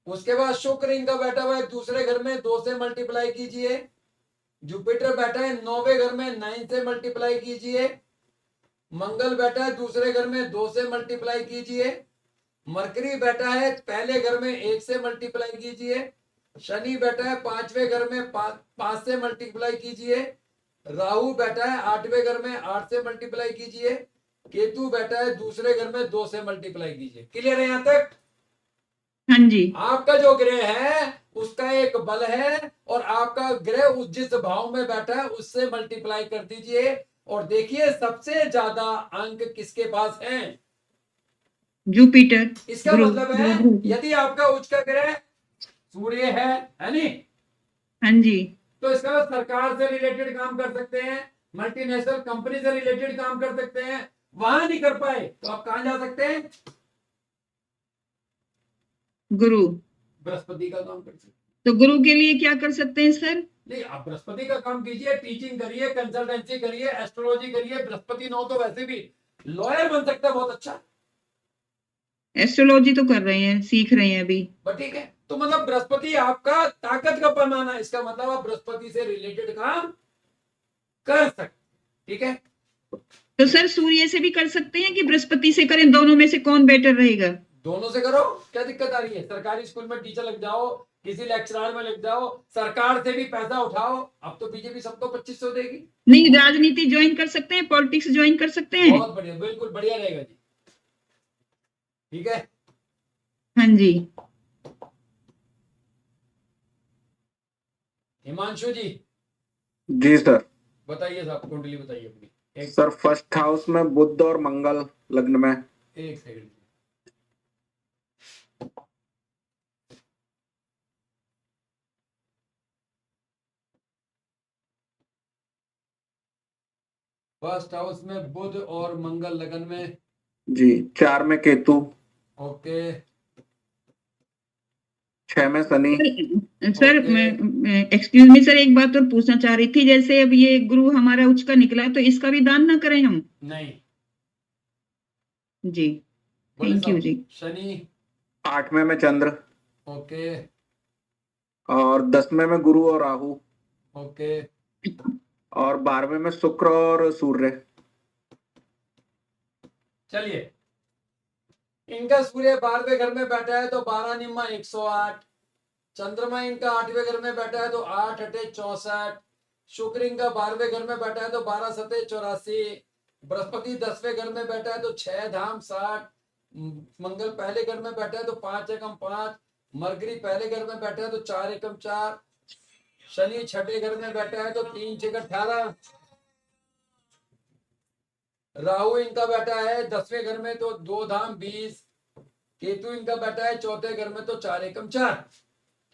उसके बाद शुक्र इनका बैठा हुआ है दूसरे घर में, 2 से मल्टीप्लाई कीजिए। जुपिटर बैठा है 9वें घर में, 9 से मल्टीप्लाई कीजिए। मंगल बैठा है दूसरे घर में, 2 से मल्टीप्लाई कीजिए। मरकरी बैठा है पहले घर में, 1 से मल्टीप्लाई कीजिए। शनि बैठा है 5वें घर में, 5 से मल्टीप्लाई कीजिए। राहु बैठा है 8वें घर में, 8 से मल्टीप्लाई कीजिए। केतु बैठा है दूसरे घर में, 2 से मल्टीप्लाई कीजिए। क्लियर है यहां तक? हाँ जी। आपका जो ग्रह है उसका एक बल है, और आपका ग्रह उस जिस भाव में बैठा है उससे मल्टीप्लाई कर दीजिए, और देखिए सबसे ज्यादा अंक किसके पास हैं। जुपिटर। इसका गुरु। मतलब है यदि आपका उच्च का ग्रह सूर्य है नहीं, हाँ जी। तो इसका मतलब सरकार से रिलेटेड काम कर सकते हैं, मल्टीनेशनल कंपनी से रिलेटेड काम कर सकते हैं। वहां नहीं कर पाए तो आप कहां जा सकते हैं? गुरु। बृहस्पति का काम कर सकते हैं। तो गुरु के लिए क्या कर सकते हैं सर? नहीं, आप बृहस्पति का काम कीजिए, टीचिंग करिए, कंसल्टेंसी करिए, एस्ट्रोलॉजी करिए। बृहस्पति नो तो वैसे भी लॉयर बन सकता है बहुत अच्छा। एस्ट्रोलॉजी तो कर रहे हैं, सीख रहे हैं अभी। बट ठीक है, तो मतलब बृहस्पति आपका ताकत का पैमाना है। इसका मतलब आप बृहस्पति से रिलेटेड काम कर सकते, ठीक है। तो सर सूर्य से भी कर सकते हैं कि बृहस्पति से करें? दोनों में से कौन बेटर रहेगा? दोनों से करो, क्या दिक्कत आ रही है? सरकारी स्कूल में टीचर लग जाओ, किसी लेक्चरर में लग जाओ, सरकार से भी पैसा उठाओ। अब तो बीजेपी सबको 2500 देगी। नहीं, राजनीति ज्वाइन कर सकते हैं, पॉलिटिक्स ज्वाइन कर सकते हैं। बहुत बढ़िया, बिल्कुल बढ़िया रहेगा जी, ठीक है। हाँ जी। हिमांशु जी जी सर। बताइए साहब, कुंडली बताइए अपनी। एक सर फर्स्ट हाउस में बुध और मंगल लग्न में। एक सेकंड। फर्स्ट हाउस में बुध और मंगल लगन में। जी। 4 में केतु। ओके 6 में शनि। Sir okay. मैं एक्सक्यूज मी सर, एक बात और पूछना चाह रही थी, जैसे अब ये गुरु हमारा उच्च का निकला है तो इसका भी दान ना करें हम? नहीं, जी, बोले थैंक यू सब जी। शनि। 8वें में चंद्र ओके। और 10वें में गुरु और राहु ओके। और 12वें में शुक्र और सूर्य। चलिए, इनका सूर्य 12वें घर में बैठा है तो 12 निम्मा 108। चंद्रमा इनका 8वें घर में बैठा है तो 8 अटे 64। शुक्र इनका 12वें घर में बैठा है तो 12 सते 84। बृहस्पति 10वें घर में बैठा है तो 6 धाम 60। मंगल पहले घर में बैठा है तो 5 एकम 5। मरकरी पहले घर में बैठा है तो 4 एकम 4। शनि छठे घर में बैठा है तो 3 छेक 18। राहु इनका बैठा है 10वें घर में तो 2 धाम 20। केतु इनका बैठा है चौथे घर में तो 4 एकम 4।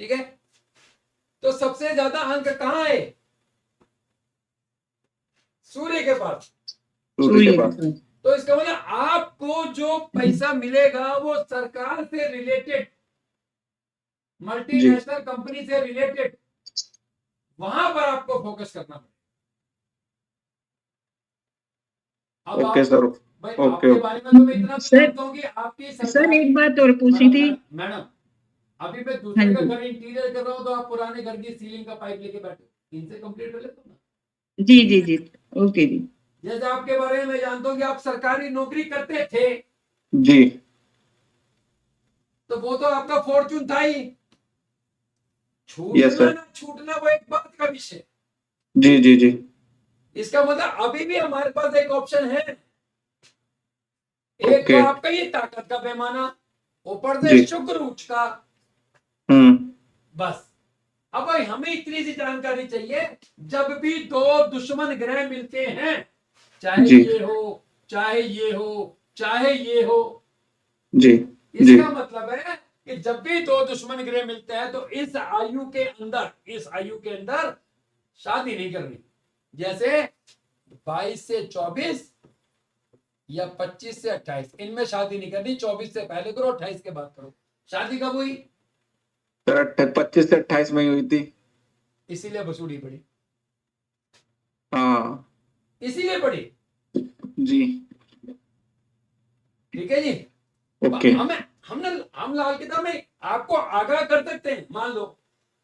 ठीक है, तो सबसे ज्यादा अंक कहाँ है? सूर्य के पास। सूर्य के पास। तो इसका मतलब आपको जो पैसा मिलेगा वो सरकार से रिलेटेड, मल्टीनेशनल कंपनी से रिलेटेड, वहां पर आपको फोकस करना पड़ेगा। अब ओके आप सर। भाई ओके आपके बारे में तो मैं इतना सर- जानता हूँ कि आपकी सर सरकार। एक बात और पूछी थी। मैडम, अभी मैं हाँ दूसरे का जी घर इंटीरियर कर रहा हूँ तो आप पुराने घर की सीलिंग का पाइप लेके बैठे, इनसे कंप्लीट कर लेते हो ना। जी जी जी, ओके जी। जैसे आपके बारे में मैं जानता हूँ कि आप सरकारी नौकरी करते थे, जी तो वो तो आपका फॉर्चून था ही। यस छूटना सर। ना छूटना वो एक बात का विषय। जी जी जी इसका मतलब अभी भी हमारे पास एक ऑप्शन है। एक ओके। तो आपका ये ताकत का पैमाना, ऊपर से जी। शुक्र उच्च का, हम्म। बस। अब भाई हमें इतनी सी जानकारी चाहिए, जब भी दो दुश्मन ग्रह मिलते हैं, चाहे जी ये हो, चाहे ये हो, चाहे ये हो, जी जी इसका मतलब है कि जब भी दो दुश्मन ग्रह मिलते हैं तो इस आयु के अंदर शादी नहीं करनी। जैसे 22 से 24 या 25 से 28, इनमें शादी नहीं करनी। 24 से पहले करो, 28 के बाद करो। शादी कब हुई? सर 25 से 28 में ही हुई थी। इसीलिए बसूड़ी पड़ी, हाँ इसीलिए पड़ी। जी ठीक है जी। ओके। हम लाल किताब में आपको आगाह कर सकते हैं। मान लो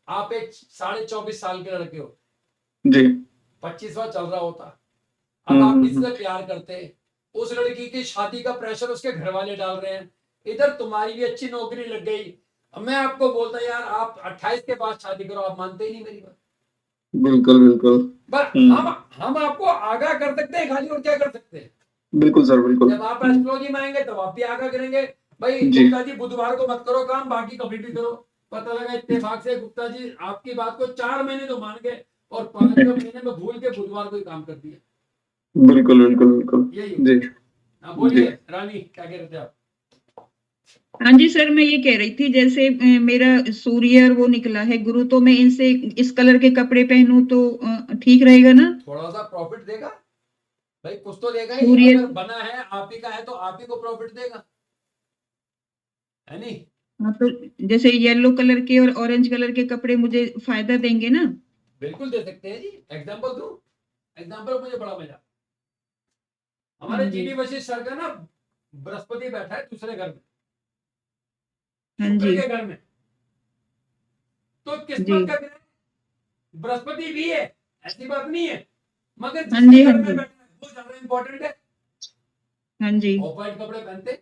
आप एक 24.5 साल के लड़के हो, जी 25वां चल रहा होता, अब आप किसी से प्यार करते, उस लड़की की शादी का प्रेशर उसके घर वाले डाल रहे हैं, इधर तुम्हारी भी अच्छी नौकरी लग गई। अब मैं आपको बोलता यार आप 28 के बाद शादी करो, आप मानते ही नहीं मेरी बात। बिल्कुल बिल्कुल। बस हम आपको आगाह कर सकते हैं खाली, और क्या कर सकते हैं? बिल्कुल सर बिल्कुल। जब आप एस्ट्रोलॉजी में आएंगे तब आप भी आगाह करेंगे, भाई जी। गुप्ता जी बुधवार को मत करो काम, बाकी कभी भी करो। पता लगा इत्तेफाक से गुप्ता जी आपकी बात को 4 महीने तो मान गए और 5वें महीने में भूल के बुधवार को ही काम कर दिया। बिल्कुल बिल्कुल बिल्कुल यही जी। हाँ, बोलिए रानी, क्या कह रहे थे आप? हाँ जी सर, मैं ये कह रही थी, जैसे मेरा सूर्य और वो निकला है गुरु, तो मैं इनसे इस कलर के कपड़े पहनूं तो ठीक रहेगा ना? थोड़ा सा प्रॉफिट देगा भाई, कुछ तो देगा ही। सूर्य। अगर बना है आप ही का है तो आप ही को प्रॉफिट देगा, है नहीं? हाँ तो जैसे येलो कलर के और ऑरेंज कलर के कपड़े मुझे फायदा देंगे ना? बिल्कुल दे सकते हैं जी। एग्जाम्पल दूं? एग्जाम्पल मुझे बड़ा मजा। हमारे हाँ जी जीनी वशिष्ठ सर का ना बृहस्पति बैठा है दूसरे घर में, हाँ शुक्र जी के घर में। तो जी किस्मत का ग्रह बृहस्पति भी है, ऐसी बात नहीं है, मगर हाँ जिसके जी घर हाँ में जी बैठा है वो ज्यादा इंपॉर्टेंट है। हाँ जी। ऑफ वाइट कपड़े पहनते,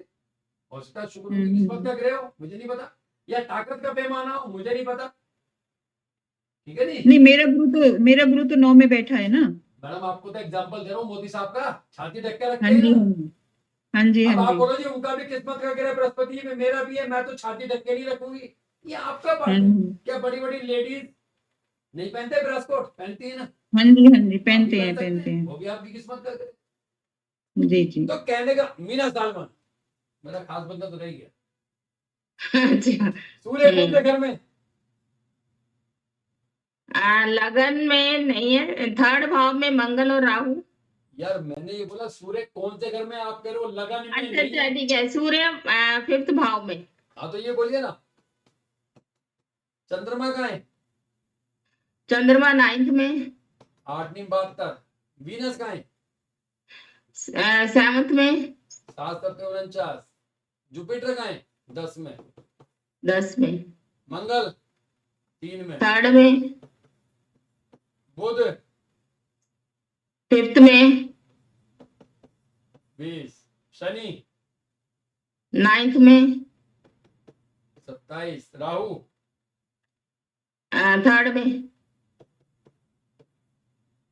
हो सकता है शुक्र उनकी किस्मत का ग्रह हो, मुझे नहीं पता, या ताकत का पैमाना हो, मुझे नहीं पता। ठीक है जी। नहीं, मेरा गुरु तो 9 में बैठा है ना। मैडम आपको तो एग्जांपल दे रहा हूँ मोदी साहब का, छाती ढक के हाँ रखते हैं जी ना। हाँ जी हाँ जी अब हाँ आप जी बोलो जी उनका भी किस्मत का ग्रह बृहस्पति में, मेरा भी है, मैं तो छाती ढक के नहीं रखूंगी, ये आपका हाँ बात है। जी क्या बड़ी बड़ी लेडीज नहीं पहनते ब्रास कोट? पहनती है ना। हाँ जी हाँ जी, आप भी पहनते पहन हैं सकते पहनते हैं, हैं। वो भी आपकी किस्मत का ग्रह। जी जी। तो कहने का मीना सालमान मेरा खास बंदा तो रह गया। अच्छा। सूर्य कौन से घर में? लगन में नहीं है, 3rd भाव में मंगल और राहु। यार मैंने ये बोला सूर्य कौन से घर में, आप कह रहे हो लगन में अच्छा नहीं अच्छा है। ठीक है, सूर्य 5th भाव में। हाँ तो ये बोलिए ना। चंद्रमा कहाँ है? चंद्रमा 9th में, 8×9 = 72। वीनस कहाँ है? 7th में, 7×7 = 49। जुपिटर कहाँ है? 10 में। 10 में, मंगल 3 में। 3rd में, बुध 5th में, 20। शनि 9th में, 27। राहु 3rd में,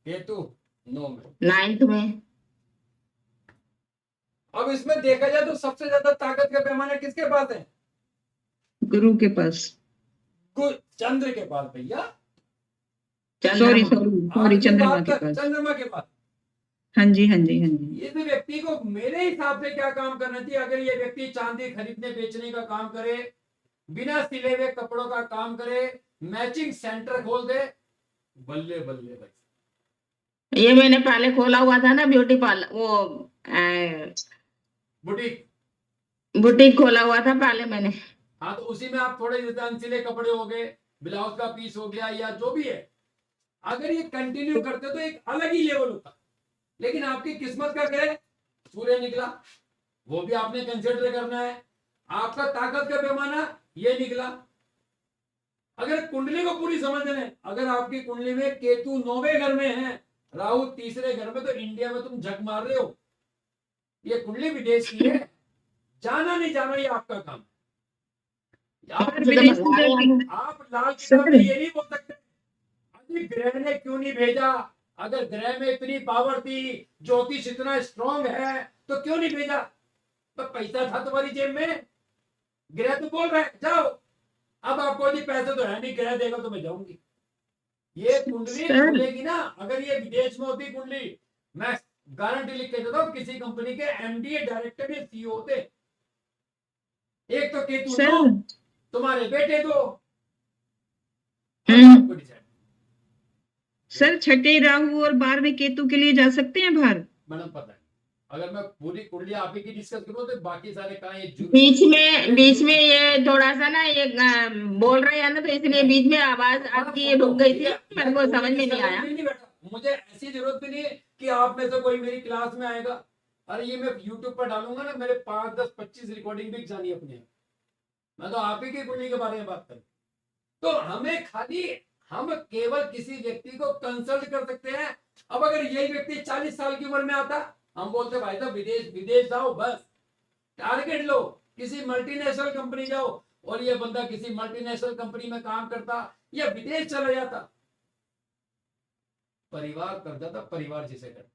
केतु 9 में। 9th में। अब इसमें देखा जाए तो सबसे ज्यादा ताकत का पैमाना किसके पास है? गुरु के पास। चंद्र के पास भैया। सॉरी चंद्रमा। सॉरी आखिरी चंद्रमा बात के तक पास। चंद्रमा के पास। हाँ जी हाँ जी हाँ जी। इस व्यक्ति को मेरे हिसाब से क्या काम करना चाहिए? अगर ये व्यक्ति चांदी खरीदने बेचने का काम करे, बिना सिले हुए कपड़ों का काम करे, मैचिंग सेंटर खोल दे, बल्ले बल्ले भाई। ये मैंने पहले खोला हुआ था ना, ब्यूटी पार्लर, वो बुटीक। बुटीक खोला हुआ था पहले मैंने। हाँ, तो उसी में आप थोड़े जैसे अनसिले कपड़े हो गए, ब्लाउज का पीस हो गया, या जो भी है, अगर ये कंटिन्यू करते तो एक अलग ही लेवल होता। लेकिन आपकी किस्मत का क्या है? सूर्य निकला, वो भी आपने कंसिडर करना है। आपका ताकत का पैमाना ये निकला। अगर कुंडली को पूरी समझ लें, अगर आपकी कुंडली में केतु 9वें घर में है, राहु 3रे घर में, तो इंडिया में तुम झक मार रहे हो। ये कुंडली विदेश की है, जाना नहीं जाना ये आपका काम है। आप विदेश में जाके- आप लाल किताब में ये नहीं बोल सकते अभी ग्रह ने क्यों नहीं भेजा। अगर ग्रह में इतनी पावर थी, ज्योतिष इतना स्ट्रांग है, तो क्यों नहीं भेजा? तो पैसा था तुम्हारी जेब में, ग्रह तो बोल रहा है जाओ। अब आपको जी पैसे तो है नहीं, ग्रह देगा तो मैं जाऊंगी। ये कुंडली सर। खुलेगी ना, अगर ये विदेश में होती कुंडली, मैं गारंटी लिख के देता हूँ, किसी कंपनी के एमडी डायरेक्टर या सीईओ होते। एक तो केतु सर। 9, तुम्हारे बेटे 2। हम्म। आपको decide। सर 6ठे राहु और 12वें केतु के लिए जा सकते हैं बाहर? मैडम पता है, अगर मैं पूरी कुंडली आप ही की डिस्कस करूँ तो बाकी सारे कहाँ ये बीच में ये थोड़ा सा ना, ये बोल रहे हैं ना, तो इसलिए बीच में आवाज आपकी ये रुक गई थी, मेरे को समझ में नहीं आया। मुझे ऐसी जरूरत भी नहीं है कि आप में से कोई मेरी क्लास में आएगा। अरे ये मैं YouTube पर डालूंगा ना, मेरे 5, 10, 25 रिकॉर्डिंग भी जानी अपने। मैं तो आप ही की कुंडली के बारे में बात कर। तो हमें खाली, हम केवल किसी व्यक्ति को कंसल्ट कर सकते हैं। अब अगर यही व्यक्ति 40 साल की उम्र में आता, हम बोलते भाई साहब विदेश जाओ, बस टारगेट लो, किसी मल्टीनेशनल कंपनी जाओ, और ये बंदा किसी मल्टीनेशनल कंपनी में काम करता या विदेश चला जाता। परिवार कर जाता, परिवार जिसे कर।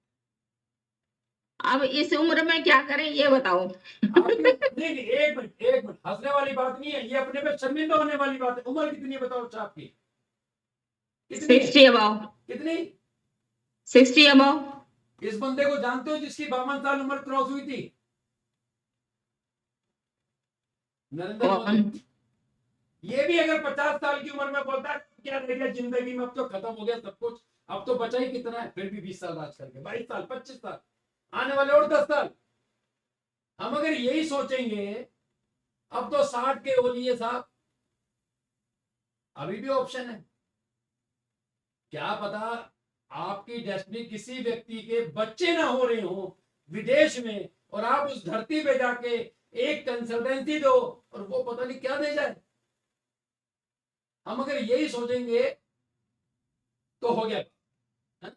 अब इस उम्र में क्या करें ये बताओ। नहीं, एक मिनट, हंसने वाली बात नहीं है ये, अपने पे शर्मिंदा होने वाली बात है। उम्र कितनी है बताओ अच्छा आपकी? कितनी है? 60 अबाव। कितनी? 60 अबाव। इस बंदे को जानते हो जिसकी 52 साल उम्र क्रॉस हुई थी? नरेंद्र मोदी। ये भी अगर 50 साल की उम्र में बोलता है क्या रह गया जिंदगी में, अब तो खत्म हो गया सब कुछ, अब तो बचा ही कितना है, फिर भी 20 साल राज करके, 22 साल, 25 साल, आने वाले और 10 साल। हम अगर यही सोचेंगे, अब तो 60 के हो लिए साहब, अभी भी ऑप्शन है। क्या पता आपकी डेस्टिनी किसी व्यक्ति के बच्चे ना हो रहे हो विदेश में, और आप उस धरती पे जाके एक कंसल्टेंसी दो और वो पता नहीं क्या दे जाए। हम अगर यही सोचेंगे तो हो गया। है?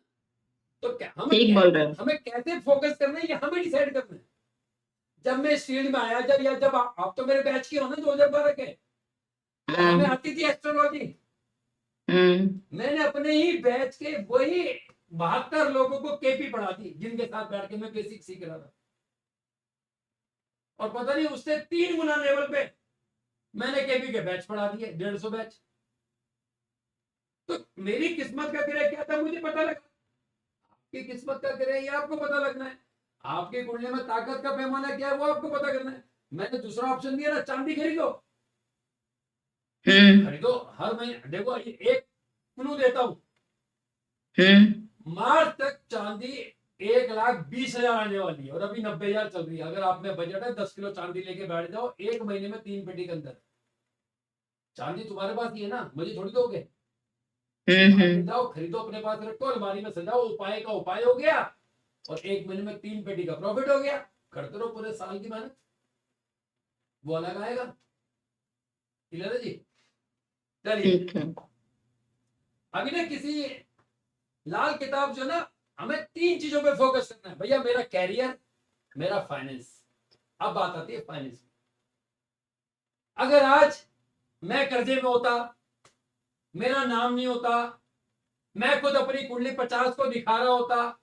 तो क्या ठीक बोल रहे हो। हमें कैसे फोकस करना है ये हमें डिसाइड करना है। जब मैं इस फील्ड में आया, जब आप तो मेरे बैच के हो ना 2012 के, तो हमें आती थी एस्ट्रोलॉजी। मैंने अपने ही बैच के वही 72 लोगों को केपी पढ़ा दी, जिनके साथ बैठ के मैं बेसिक सीख रहा था। और पता नहीं उससे 3 गुना लेवल पे मैंने केपी के बैच पढ़ा दिए, 150 बैच। तो मेरी किस्मत का ग्रह क्या था मुझे पता लगा, आपकी किस्मत का ग्रह ये आपको पता लगना है। आपके कुंडली में ताकत का पैमाना क्या है वो आपको पता करना है। मैंने दूसरा ऑप्शन दिया ना, चांदी खरीदो। खरीदो हर महीने। देखो एक क्लू देता हूं, मार्च तक चांदी 1,20,000 आने वाली है, और अभी 90,000 चल रही है। अगर आप में बजट है 10 किलो चांदी लेके बैठ जाओ, एक महीने में 3 पेटी के अंदर चांदी तुम्हारे पास ही है ना, मुझे थोड़ी दोगे। हम्म। जाओ खरीदो, अपने पास रखो, अलमारी में सजाओ, उपाय का उपाय हो गया, और 1 महीने में 3 पेटी का प्रॉफिट हो गया। करते रहो पूरे साल की मेहनत, वो अलग आएगा। क्लियर है जी? चलिए, ठीक है। अभी ना किसी लाल किताब जो ना, हमें 3 चीजों पे फोकस करना है भैया, मेरा कैरियर, मेरा फाइनेंस। अब बात आती है फाइनेंस। अगर आज मैं कर्जे में होता, मेरा नाम नहीं होता, मैं खुद अपनी कुंडली 50 को दिखा रहा होता,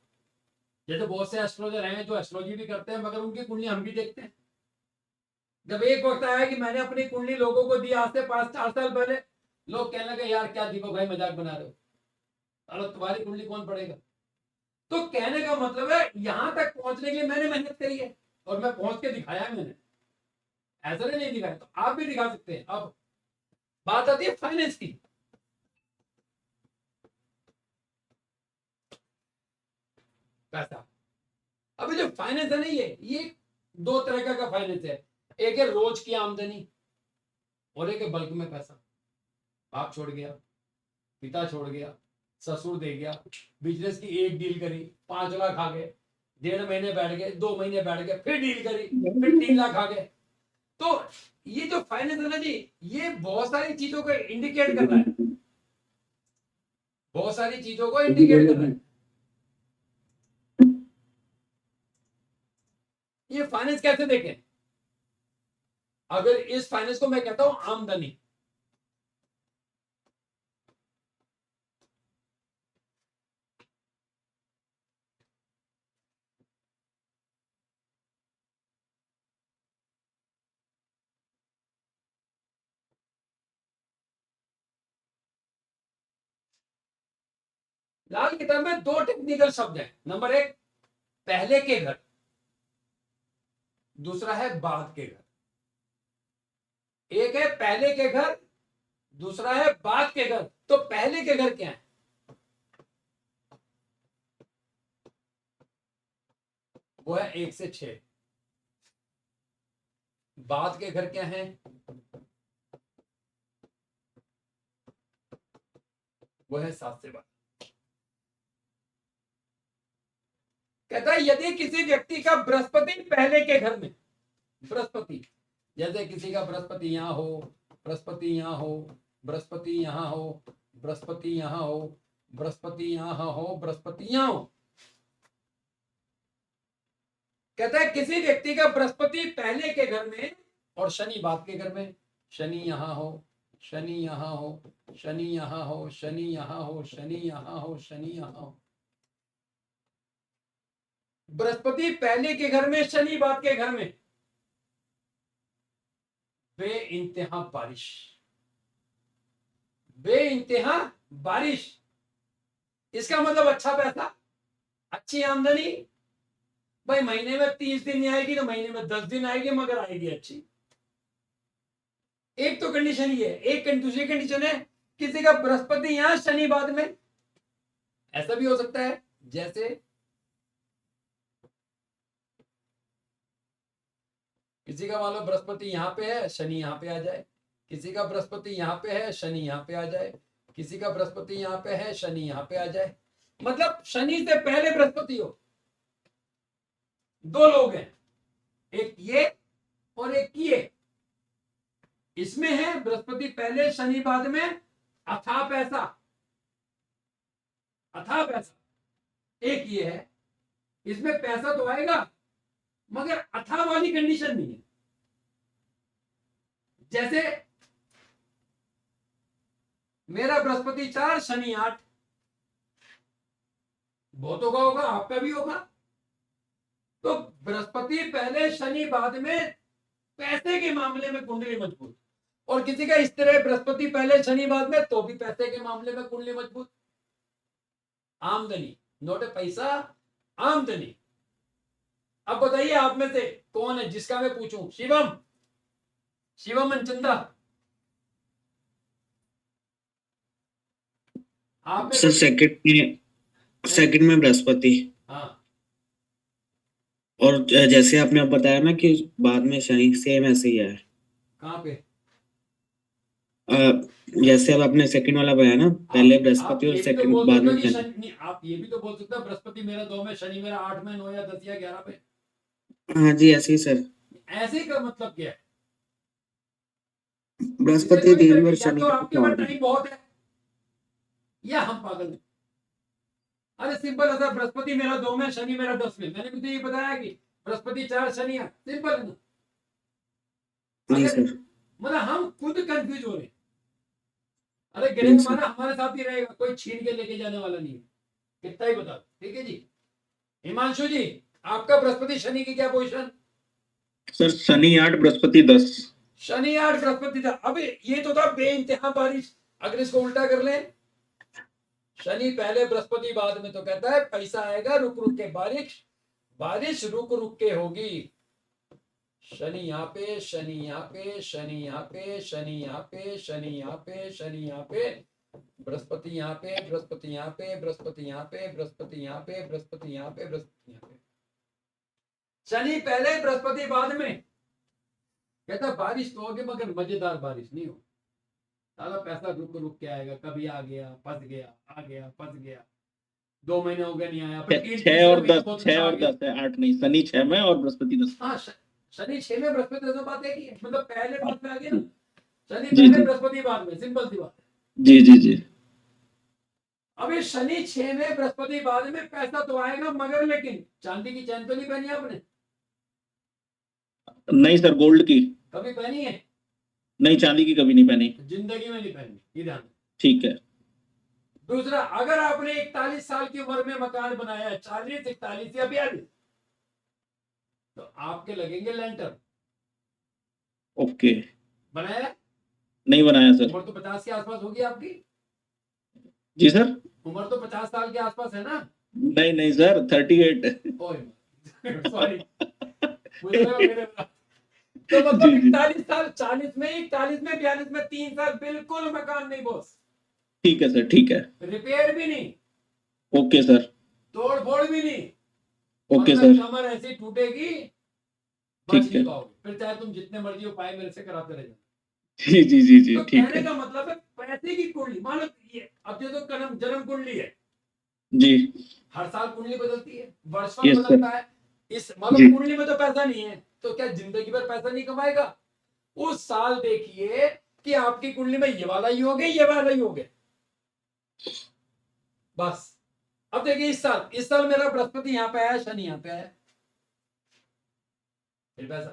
जैसे बहुत से एस्ट्रोलॉजर हैं जो एस्ट्रोलॉजी भी करते हैं, मगर उनकी कुंडली हम भी देखते हैं। जब एक वक्त आया कि मैंने अपनी कुंडली लोगों को दी, आज से 5-4 साल पहले, लोग कहने लगे यार क्या दीपक भाई मजाक बना रहे हो, अरे तुम्हारी कुंडली कौन पढ़ेगा। तो कहने का मतलब है यहां तक पहुंचने के लिए मैंने मेहनत करी है, और मैं पहुंच के दिखाया है मैंने, ऐसा नहीं दिखाया, तो आप भी दिखा सकते हैं। अब बात आती है फाइनेंस की। पैसा, अभी जो फाइनेंस है ना, ये 2 तरह का फाइनेंस है। एक है रोज की आमदनी, और एक है बल्क में पैसा। बाप छोड़ गया, पिता छोड़ गया, ससुर दे गया, बिजनेस की एक डील करी, 5 लाख आ गए, 1.5 महीने बैठ गए, 2 महीने बैठ गए, फिर डील करी, फिर 3 लाख आ गए। तो ये जो फाइनेंस है ना जी, ये बहुत सारी चीजों को इंडिकेट कर रहा है, बहुत सारी चीजों को इंडिकेट कर रहा है। ये फाइनेंस कैसे देखें? अगर इस फाइनेंस को मैं कहता हूं आमदनी, लाल किताब में 2 टेक्निकल शब्द हैं। नंबर 1 पहले के घर, दूसरा है बाद के घर। एक है पहले के घर, दूसरा है बाद के घर। तो पहले के घर क्या है? वो है 1 से 6। बाद के घर क्या है? वो है 7 से 12। कहता है यदि किसी व्यक्ति का बृहस्पति पहले के घर में, बृहस्पति, जैसे किसी का बृहस्पति यहां हो, बृहस्पति यहां हो, बृहस्पति यहां हो, बृहस्पति यहां हो, बृहस्पति यहां हो, बृहस्पति यहां हो। कहता है किसी व्यक्ति का बृहस्पति पहले के घर में और शनि बाद के घर में, शनि यहां हो, शनि यहां हो, शनि यहां हो, शनि यहां हो, शनि यहां हो, शनि यहां हो। बृहस्पति पहले के घर में, शनि बाद के घर में, बे इंतहा बारिश, बे इंतहा बारिश। इसका मतलब अच्छा पैसा, अच्छी आमदनी। भाई महीने में 30 दिन नहीं आएगी तो महीने में 10 दिन आएगी, मगर आएगी अच्छी। एक तो कंडीशन ये है। एक दूसरी कंडीशन है किसी का बृहस्पति यहां शनि बाद में। ऐसा भी हो सकता है जैसे किसी का मान लो बृहस्पति यहां पे है, शनि यहां पे आ जाए। किसी का बृहस्पति यहां पे है, शनि यहां पे आ जाए। किसी का बृहस्पति यहां पे है, शनि यहां पे आ जाए। मतलब शनि से पहले बृहस्पति हो। 2 लोग हैं, एक ये और एक ये। इसमें है बृहस्पति पहले शनि बाद में, अथाह पैसा, अथाह पैसा। एक ये है, इसमें पैसा तो आएगा मगर अथाह वाली कंडीशन नहीं है। जैसे मेरा बृहस्पति 4 शनि 8, बहुतों का होगा, आपका भी होगा। तो बृहस्पति पहले शनि बाद में पैसे के मामले में कुंडली मजबूत, और किसी का इस तरह बृहस्पति पहले शनि बाद में तो भी पैसे के मामले में कुंडली मजबूत। आमदनी, नोट पैसा, आमदनी। अब बताइए आप में से कौन है जिसका मैं पूछूं? शिवम, शिवम मनचंदा, आप में सर सेकंड में बृहस्पति, हाँ, और जैसे आपने अब बताया ना कि बाद में शनि, सेम ऐसे ही है। कहां पे? जैसे अब आपने सेकंड वाला बताया ना, पहले बृहस्पति और आप ये भी तो सेकंड बोल बाद सकते हो में कि शनि। शनि, आप ये भी तो बोल सकते हो बृहस्पति मेरा 2 में, शनि मेरा 8 में, 9 या 10 या 11 पे। हाँ जी, ऐसे ही सर। ऐसे का मतलब क्या है? इससे बृहस्पति कोई 3 और या शनि तो का आपके कुछ पास और है। टाइम बहुत है या हम पागल हैं। अरे सिंपल है सर, बृहस्पति मेरा 2 में, शनि मेरा 10 में। मैंने भी तो ये बताया कि बृहस्पति 4 शनि है, सिंपल है ना। जी अगर सर। मतलब हम खुद कंफ्यूज हो रहे हैं। अरे जी ग्रह सर। हमारे साथ ही रहेगा, कोई छीन के लेके जाने वाला नहीं है। कितना ही बता, ठीक है जी। हिमांशु जी, आपका बृहस्पति शनि की क्या पोजीशन? सर शनि 8 बृहस्पति 10। शनि 8 बृहस्पति था। अब ये तो था बेइंतहा बारिश। अगर इसको उल्टा कर लें, शनि पहले बृहस्पति बाद में, तो कहता है पैसा आएगा रुक रुक के, बारिश बारिश रुक रुक के होगी। शनि यहाँ पे, शनि यहाँ पे, शनि यहाँ पे, शनि यहाँ पे, शनि यहाँ पे, शनि यहाँ पे, बृहस्पति यहाँ पे, बृहस्पति यहाँ पे, बृहस्पति यहाँ पे, बृहस्पति यहाँ पे, बृहस्पति यहाँ पे, बृहस्पति यहाँ पे। शनि पहले बृहस्पति बाद में। कहता बारिश तो होगी मगर मजेदार बारिश नहीं हो। सारा पैसा रुक रुक के आएगा, कभी आ गया फंस गया, आ गया फंस गया, 2 महीने हो गए नहीं आया, फिर 6 और 10, बहुत 6 अच्छा आ और गया। 10 है, 8 नहीं। शनि 6 में और बृहस्पति 10। हाँ, शनि 6 में, बृहस्पति 10 में, बात है कि मतलब पहले बाद में आ गया ना। शनि जी पहले जी बृहस्पति बाद में, सिंपल सी बात है। जी जी जी। अब ये शनि 6 में बृहस्पति बाद में, पैसा तो आएगा मगर लेकिन चांदी की चैन तो नहीं पहनी आपने? नहीं सर, गोल्ड की। कभी पहनी है? नहीं, चांदी की कभी नहीं पहनी। जिंदगी में नहीं पहनी, ये ध्यान। ठीक है। दूसरा, अगर आपने 41 साल की उम्र में मकान बनाया है, 40, 41 या 42, तो आपके लगेंगे लेंटर। ओके। बनाया है? नहीं बनाया सर। उम्र तो 50 के आसपास होगी आपकी। जी सर। उम्र तो 50 साल के आसपास है ना? नहीं नहीं सर, 38। सॉरी, मुझे लगा मेरे तो मतलब जी जी। 41 साल, 40 में, 41 में, 42 में 3 साल बिल्कुल मकान नहीं बॉस। ठीक है सर, ठीक है। रिपेयर भी नहीं, ओके सर। तोड़ फोड़ भी नहीं। ओके वरना सर। कमर ऐसी टूटेगी, बच ठीक नहीं है। पाओगे। फिर चाहे तुम जितने मर्जी उपाय मेरे से कराते रह जाओ। जी जी जी जी, तो ठीक कहने है। का मतलब है पैसे की कुंडली, मान लो ये अब ये तो जन्म कुंडली है, जी। हर साल कुंडली बदलती है, वर्षफल यस बदलता सर। है। इस मान लो जी। कुंडली में तो पैसा नहीं है, तो क्या जिंदगी भर पैसा नहीं कमाएगा? उस साल देखिए कि आपकी कुंडली में ये वाला ही हो गया, ये वाला ही हो गया, बस। अब देखिए इस साल मेरा बृहस्पति यहाँ पे आया, शनि यहाँ पे आया, फिर पैसा।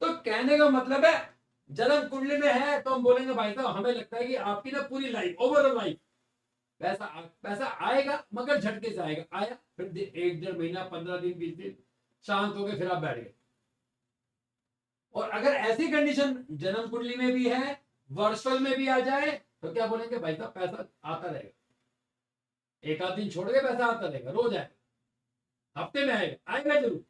तो कहने का मतलब है जन्म कुंडली में है तो हम बोलेंगे भाई साहब, हमें लगता है कि आपकी ना पूरी लाइफ, ओवरऑल लाइफ, पैसा आएगा मगर झटके से आएगा। आया, फिर 1 डेढ़ महीना, 15 दिन, 20 दिन शांत हो गए, फिर आप बैठ गए। और अगर ऐसी कंडीशन जन्म कुंडली में भी है, वर्षफल में भी आ जाए, तो क्या बोलेंगे भाई साहब पैसा आता रहेगा, एक आध दिन छोड़ के पैसा आता रहेगा, रोज आएगा, हफ्ते में आएगा, आएगा जरूर।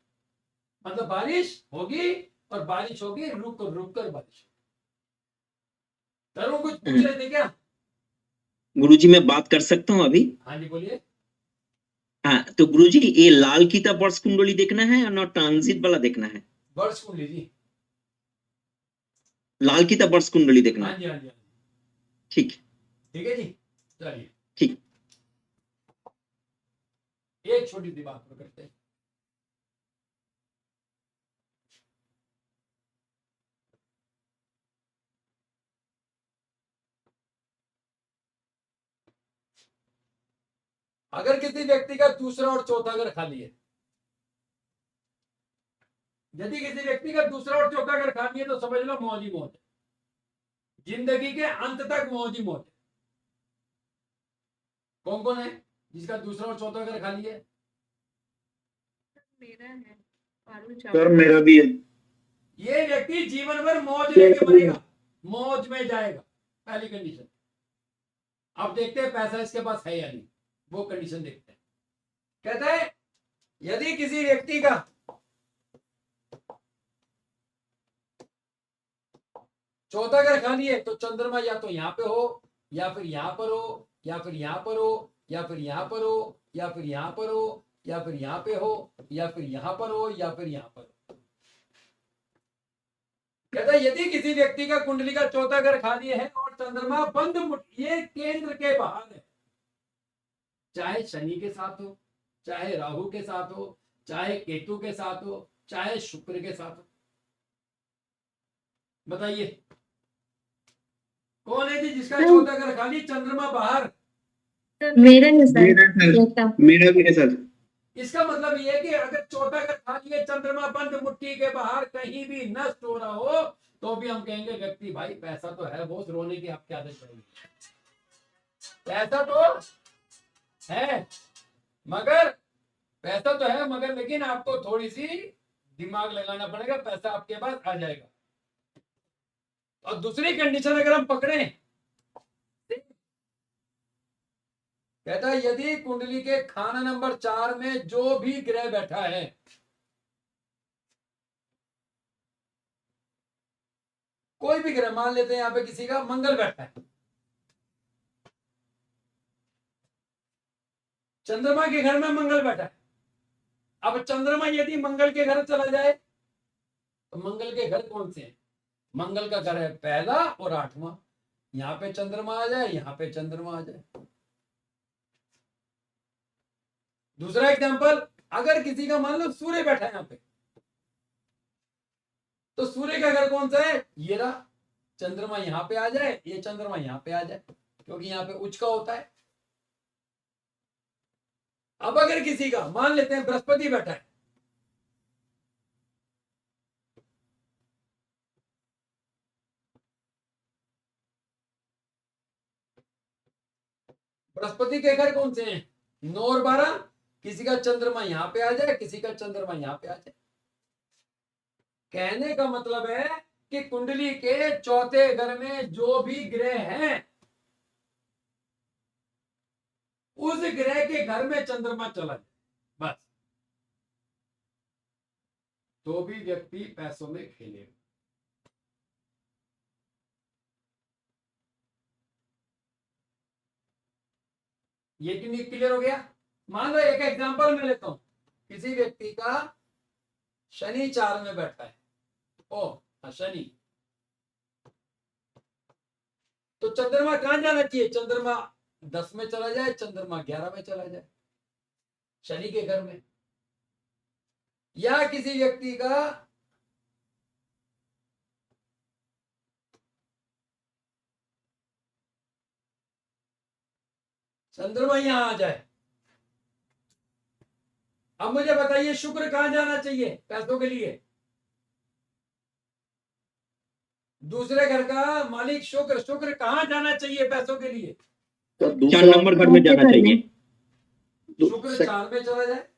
मतलब बारिश होगी, और बारिश होगी रुक रुक कर बारिश। तरुण कुछ पूछ रहे थे क्या? गुरुजी मैं बात कर सकता हूँ अभी? हाँ जी बोलिए। हाँ, तो गुरुजी ये लाल की तब वर्ष कुंडली देखना है और नॉट ट्रांजिट वाला देखना है? वर्ष कुंडली जी। लाल की तब वर्ष कुंडली देखना हाँ है। जी, हाँ जी, ठीक है। ठीक है जी, चलिए ठीक। एक छोटी सी बात करते हैं। अगर किसी व्यक्ति का दूसरा और चौथा घर खाली है, यदि किसी व्यक्ति का दूसरा और चौथा घर खाली है, तो समझ लो मौज ही मौज है, जिंदगी के अंत तक मौज ही मौज है। कौन कौन है जिसका दूसरा और चौथा घर खाली है? मेरा है सर मेरा भी है। ये व्यक्ति जीवन भर मौज लेके मरेगा, मौज में जाएगा, पहली कंडीशन। अब देखते हैं पैसा इसके पास है या नहीं, वो कंडीशन देखते हैं। कहता है यदि किसी व्यक्ति का चौथा घर खाली है, तो चंद्रमा या तो यहाँ पे हो, या फिर यहाँ पर हो, या फिर यहाँ पर हो, या फिर यहाँ पर हो, या फिर यहाँ पर हो, या फिर यहाँ पे हो, या फिर यहाँ पर हो, या फिर यहाँ पर हो। कहता है यदि किसी व्यक्ति का कुंडली का चौथा घर खाली है और चंद्रमा बंद ये केंद्र के बाहर है, चाहे शनि के साथ हो, चाहे राहु के साथ हो, चाहे केतु के साथ हो, चाहे शुक्र के साथ हो, बताइए कौन है जी जिसका चौथा घर खाली, चंद्रमा बाहर? मेरा है सर मेरा सर चौथा। मेरा भी है सर। इसका मतलब ये है कि अगर चौथा घर खाली है, चंद्रमा बंद मुट्ठी के बाहर कहीं भी नष्ट हो रहा हो, तो भी हम कहेंगे व्यक्ति भाई पैसा तो है, बहुत रोने की आपकी आदत पड़ेगी, पैसा तो है मगर पैसा तो है मगर लेकिन आपको थोड़ी सी दिमाग लगाना पड़ेगा, पैसा आपके पास आ जाएगा। और दूसरी कंडीशन अगर हम पकड़े, कहता है यदि कुंडली के खाना नंबर 4 में जो भी ग्रह बैठा है, कोई भी ग्रह, मान लेते हैं यहां पे किसी का मंगल बैठा है, चंद्रमा के घर में मंगल बैठा है। अब चंद्रमा यदि मंगल के घर चला जाए तो मंगल के घर कौन से हैं? मंगल का घर है पहला और 8वां, यहां पे चंद्रमा आ जाए, यहां पे चंद्रमा आ जाए। दूसरा एग्जांपल, अगर किसी का मान लो सूर्य बैठा है यहां पे, तो सूर्य का घर कौन सा है? ये रहा, चंद्रमा यहां पे आ जाए, ये चंद्रमा यहां पे आ जाए, क्योंकि यहां पे उच्च का होता है। अब अगर किसी का मान लेते हैं बृहस्पति बैठा है, बृहस्पति के घर कौन से हैं? 9 और 12, किसी का चंद्रमा यहां पे आ जाए, किसी का चंद्रमा यहां पे आ जाए। कहने का मतलब है कि कुंडली के चौथे घर में जो भी ग्रह हैं, उस ग्रह के घर में चंद्रमा चला जाए बस, तो भी व्यक्ति पैसों में खेलेगा। ये क्लियर हो गया? मान लो एक एग्जांपल मैं लेता हूं, किसी व्यक्ति का शनि 4 में बैठा है, शनि, तो चंद्रमा कहां जाना चाहिए? चंद्रमा 10 में चला जाए, चंद्रमा 11 में चला जाए, शनि के घर में। या किसी व्यक्ति का चंद्रमा यहां आ जाए, अब मुझे बताइए शुक्र कहां जाना चाहिए पैसों के लिए? दूसरे घर का मालिक शुक्र, शुक्र कहां जाना चाहिए पैसों के लिए? तो 4 दूसरा नंबर घर में जाना चाहिए। शुक्र 4 में चला जाए,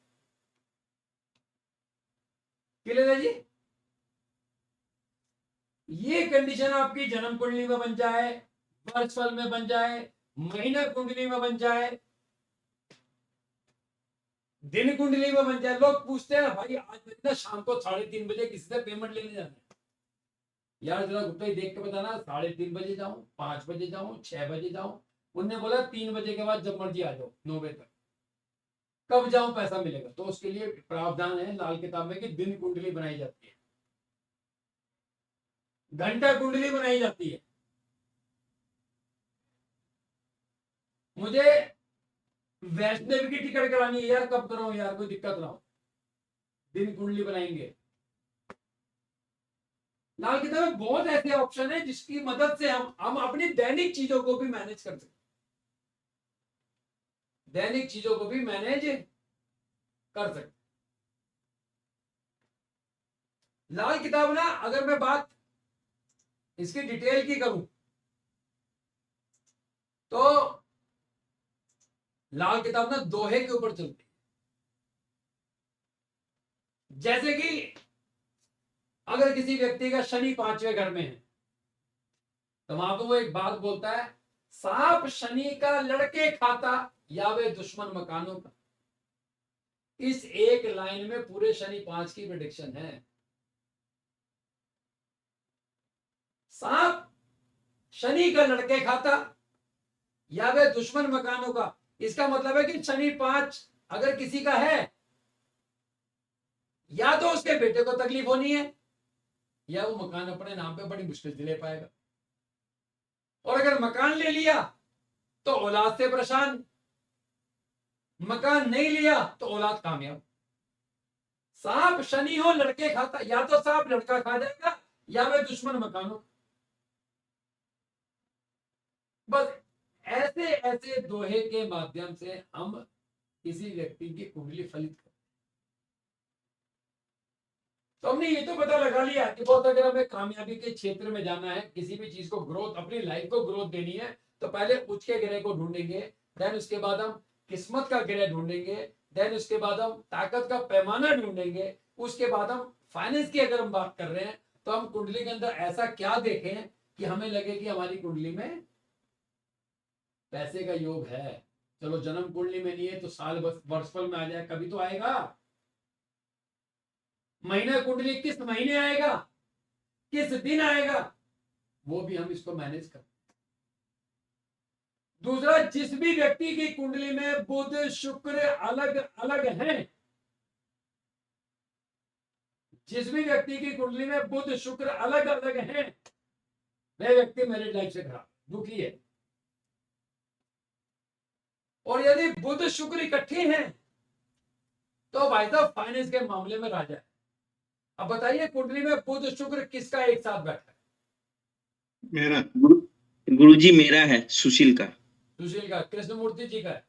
क्लियर है जी? ये कंडीशन आपकी जन्म कुंडली में बन जाए, वर्षफल में बन जाए, महीना कुंडली में बन जाए, दिन कुंडली में बन जाए। लोग पूछते हैं भाई आज ना शाम को 3:30 बजे किसी से पेमेंट लेने जाना है, यार जरा गुप्ता ही देख के बताना, 3:30 बजे जाऊं, 5 बजे जाऊं, 6 बजे जाऊं? उनने बोला 3 बजे के बाद जब मर्जी आ जाओ, 9 बजे तक। कब जाऊं पैसा मिलेगा? तो उसके लिए प्रावधान है लाल किताब में कि दिन कुंडली बनाई जाती है, घंटा कुंडली बनाई जाती है। मुझे वैष्णव की टिकट करानी है यार, कब कराऊं यार, कोई दिक्कत ना हो, दिन कुंडली बनाएंगे। लाल किताब में बहुत ऐसे ऑप्शन है जिसकी मदद से हम अपनी दैनिक चीजों को भी मैनेज कर सकते, दैनिक चीजों को भी मैनेज कर सकते। लाल किताब ना, अगर मैं बात इसकी डिटेल की करूं तो लाल किताब ना दोहे के ऊपर चलती है। जैसे कि अगर किसी व्यक्ति का शनि 5वें घर में है, तो वहां पर वो एक बात बोलता है, सांप शनि का लड़के खाता, या वे दुश्मन मकानों का। इस एक लाइन में पूरे शनि 5 की प्रेडिक्शन है। सांप शनि का लड़के खाता, या वे दुश्मन मकानों का। इसका मतलब है कि शनि 5 अगर किसी का है, या तो उसके बेटे को तकलीफ होनी है, या वो मकान अपने नाम पे बड़ी मुश्किल से ले पाएगा। और अगर मकान ले लिया तो औलाद से परेशान, मकान नहीं लिया तो औलाद कामयाब। सांप शनि हो लड़के खाता, या तो सांप लड़का खा जाएगा या वह दुश्मन मकान हो। बस ऐसे ऐसे दोहे के माध्यम से हम किसी व्यक्ति की कुंडली फलित करते। तो हमने ये तो पता लगा लिया कि बहुत अगर हमें कामयाबी के क्षेत्र में जाना है, किसी भी चीज को ग्रोथ, अपनी लाइफ को ग्रोथ देनी है, तो पहले उच्च के ग्रह को ढूंढेंगे, देन उसके बाद हम किस्मत का ग्रह ढूंढेंगे, देन उसके बाद हम ताकत का पैमाना ढूंढेंगे, उसके बाद हम फाइनेंस की अगर हम बात कर रहे हैं तो हम कुंडली के अंदर ऐसा क्या देखें कि हमें लगे कि हमारी कुंडली में पैसे का योग है। चलो जन्म कुंडली में नहीं है तो साल वर्षफल में आ जाए, कभी तो आएगा। महीना कुंडली किस महीने आएगा, किस दिन आएगा, वो भी हम इसको मैनेज कर। दूसरा, जिस भी व्यक्ति की कुंडली में बुध शुक्र अलग अलग हैं, जिस भी व्यक्ति की कुंडली में बुध शुक्र अलग अलग हैं, वह व्यक्ति मैरिड लाइफ से खराब, दुखी है। और यदि बुध शुक्र इकट्ठे हैं तो भाई साहब फाइनेंस के मामले में राजा है। अब बताइए कुंडली में बुध शुक्र किसका एक साथ बैठा है? मेरा गुरुजी मेरा है, सुशील का। सुशील का, कृष्णमूर्ति जी का है।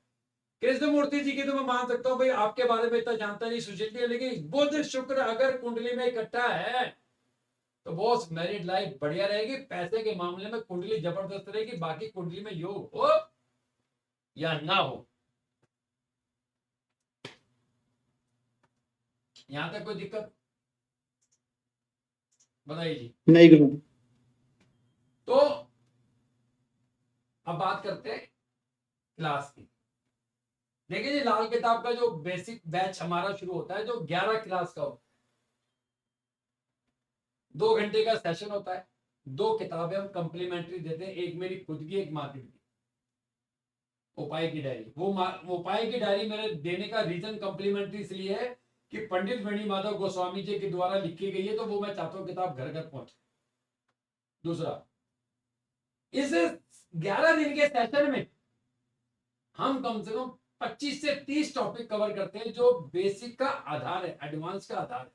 कृष्णमूर्ति जी की तो मैं मान सकता हूं भाई, आपके बारे में इतना जानता नहीं सुशील जी, लेकिन बुध शुक्र अगर कुंडली में इकट्ठा है तो बहुत मैरिड लाइफ बढ़िया रहेगी। पैसे के मामले में कुंडली जबरदस्त रहेगी, बाकी कुंडली में योग हो या ना हो, यहां तक कोई दिक्कत बताइए जी। नहीं गुरु। तो अब बात करते हैं क्लास की। देखिए जी, लाल किताब का जो बेसिक बैच हमारा शुरू होता है, जो 11 क्लास का होता है, 2 घंटे का सेशन होता है, 2 किताबें हम कम्प्लीमेंट्री देते हैं, एक मेरी खुद की, एक मार्केट की, उपाय की डायरी। वो उपाय की डायरी मेरे देने का रीजन कम्प्लीमेंट्री इसलिए है कि पंडित वेणी माधव गोस्वामी जी के द्वारा लिखी गई है, तो वो मैं चाहता हूँ किताब घर घर पहुंचे। दूसरा, इस 11 दिन के सेशन में हम कम से कम 25 से 30 टॉपिक कवर करते हैं, जो बेसिक का आधार है, एडवांस का आधार है।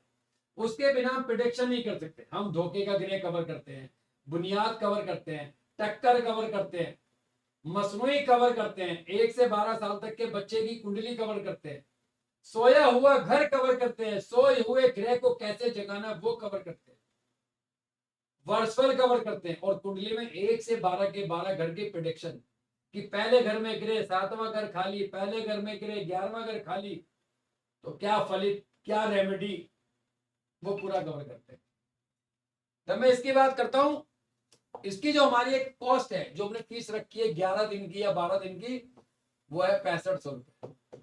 उसके बिना हम प्रिडिक्शन नहीं कर सकते। हम धोखे का ग्रह कवर करते हैं, बुनियाद कवर करते हैं, टक्कर कवर करते हैं, मसनूई कवर करते हैं, 1 से 12 साल तक के बच्चे की कुंडली कवर करते हैं, सोया हुआ घर कवर करते हैं, सोए हुए ग्रह को कैसे जगाना वो कवर करते हैं, वर्षफल कवर करते हैं, और कुंडली में 1 से 12 के 12 घर के प्रिडिक्शन कि पहले घर में ग्रह 7वां घर खाली, पहले घर में ग्रह 11वां घर खाली, तो क्या फलित, क्या रेमेडी, वो पूरा कवर करते हैं। तब मैं इसकी बात करता हूं। इसकी जो हमारी एक कॉस्ट है, जो हमने फीस रखी है 11 दिन की या 12 दिन की, वो है 6500 रुपए,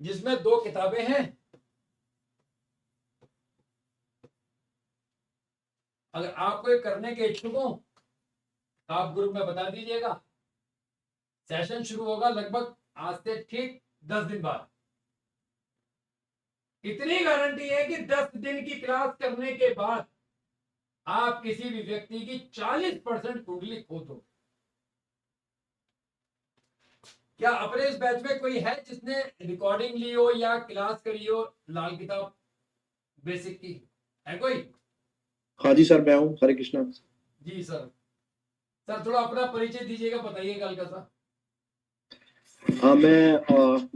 जिसमें 2 किताबें हैं। अगर आपको ये करने के इच्छुक हो तो आप ग्रुप में बता दीजिएगा। सेशन शुरू होगा लगभग आज से ठीक 10 दिन बाद। इतनी गारंटी है कि 10 दिन की क्लास करने के बाद आप किसी भी व्यक्ति की 40% कुंडली खो दो। क्या अपने इस बैच में कोई है जिसने रिकॉर्डिंग ली हो या क्लास करी हो लाल किताब बेसिक की? है कोई? हाँ जी सर, मैं हूँ। हरे कृष्णा जी सर। सर थोड़ा अपना परिचय दीजिएगा, बताइएगा हल्का सा। हाँ, मैं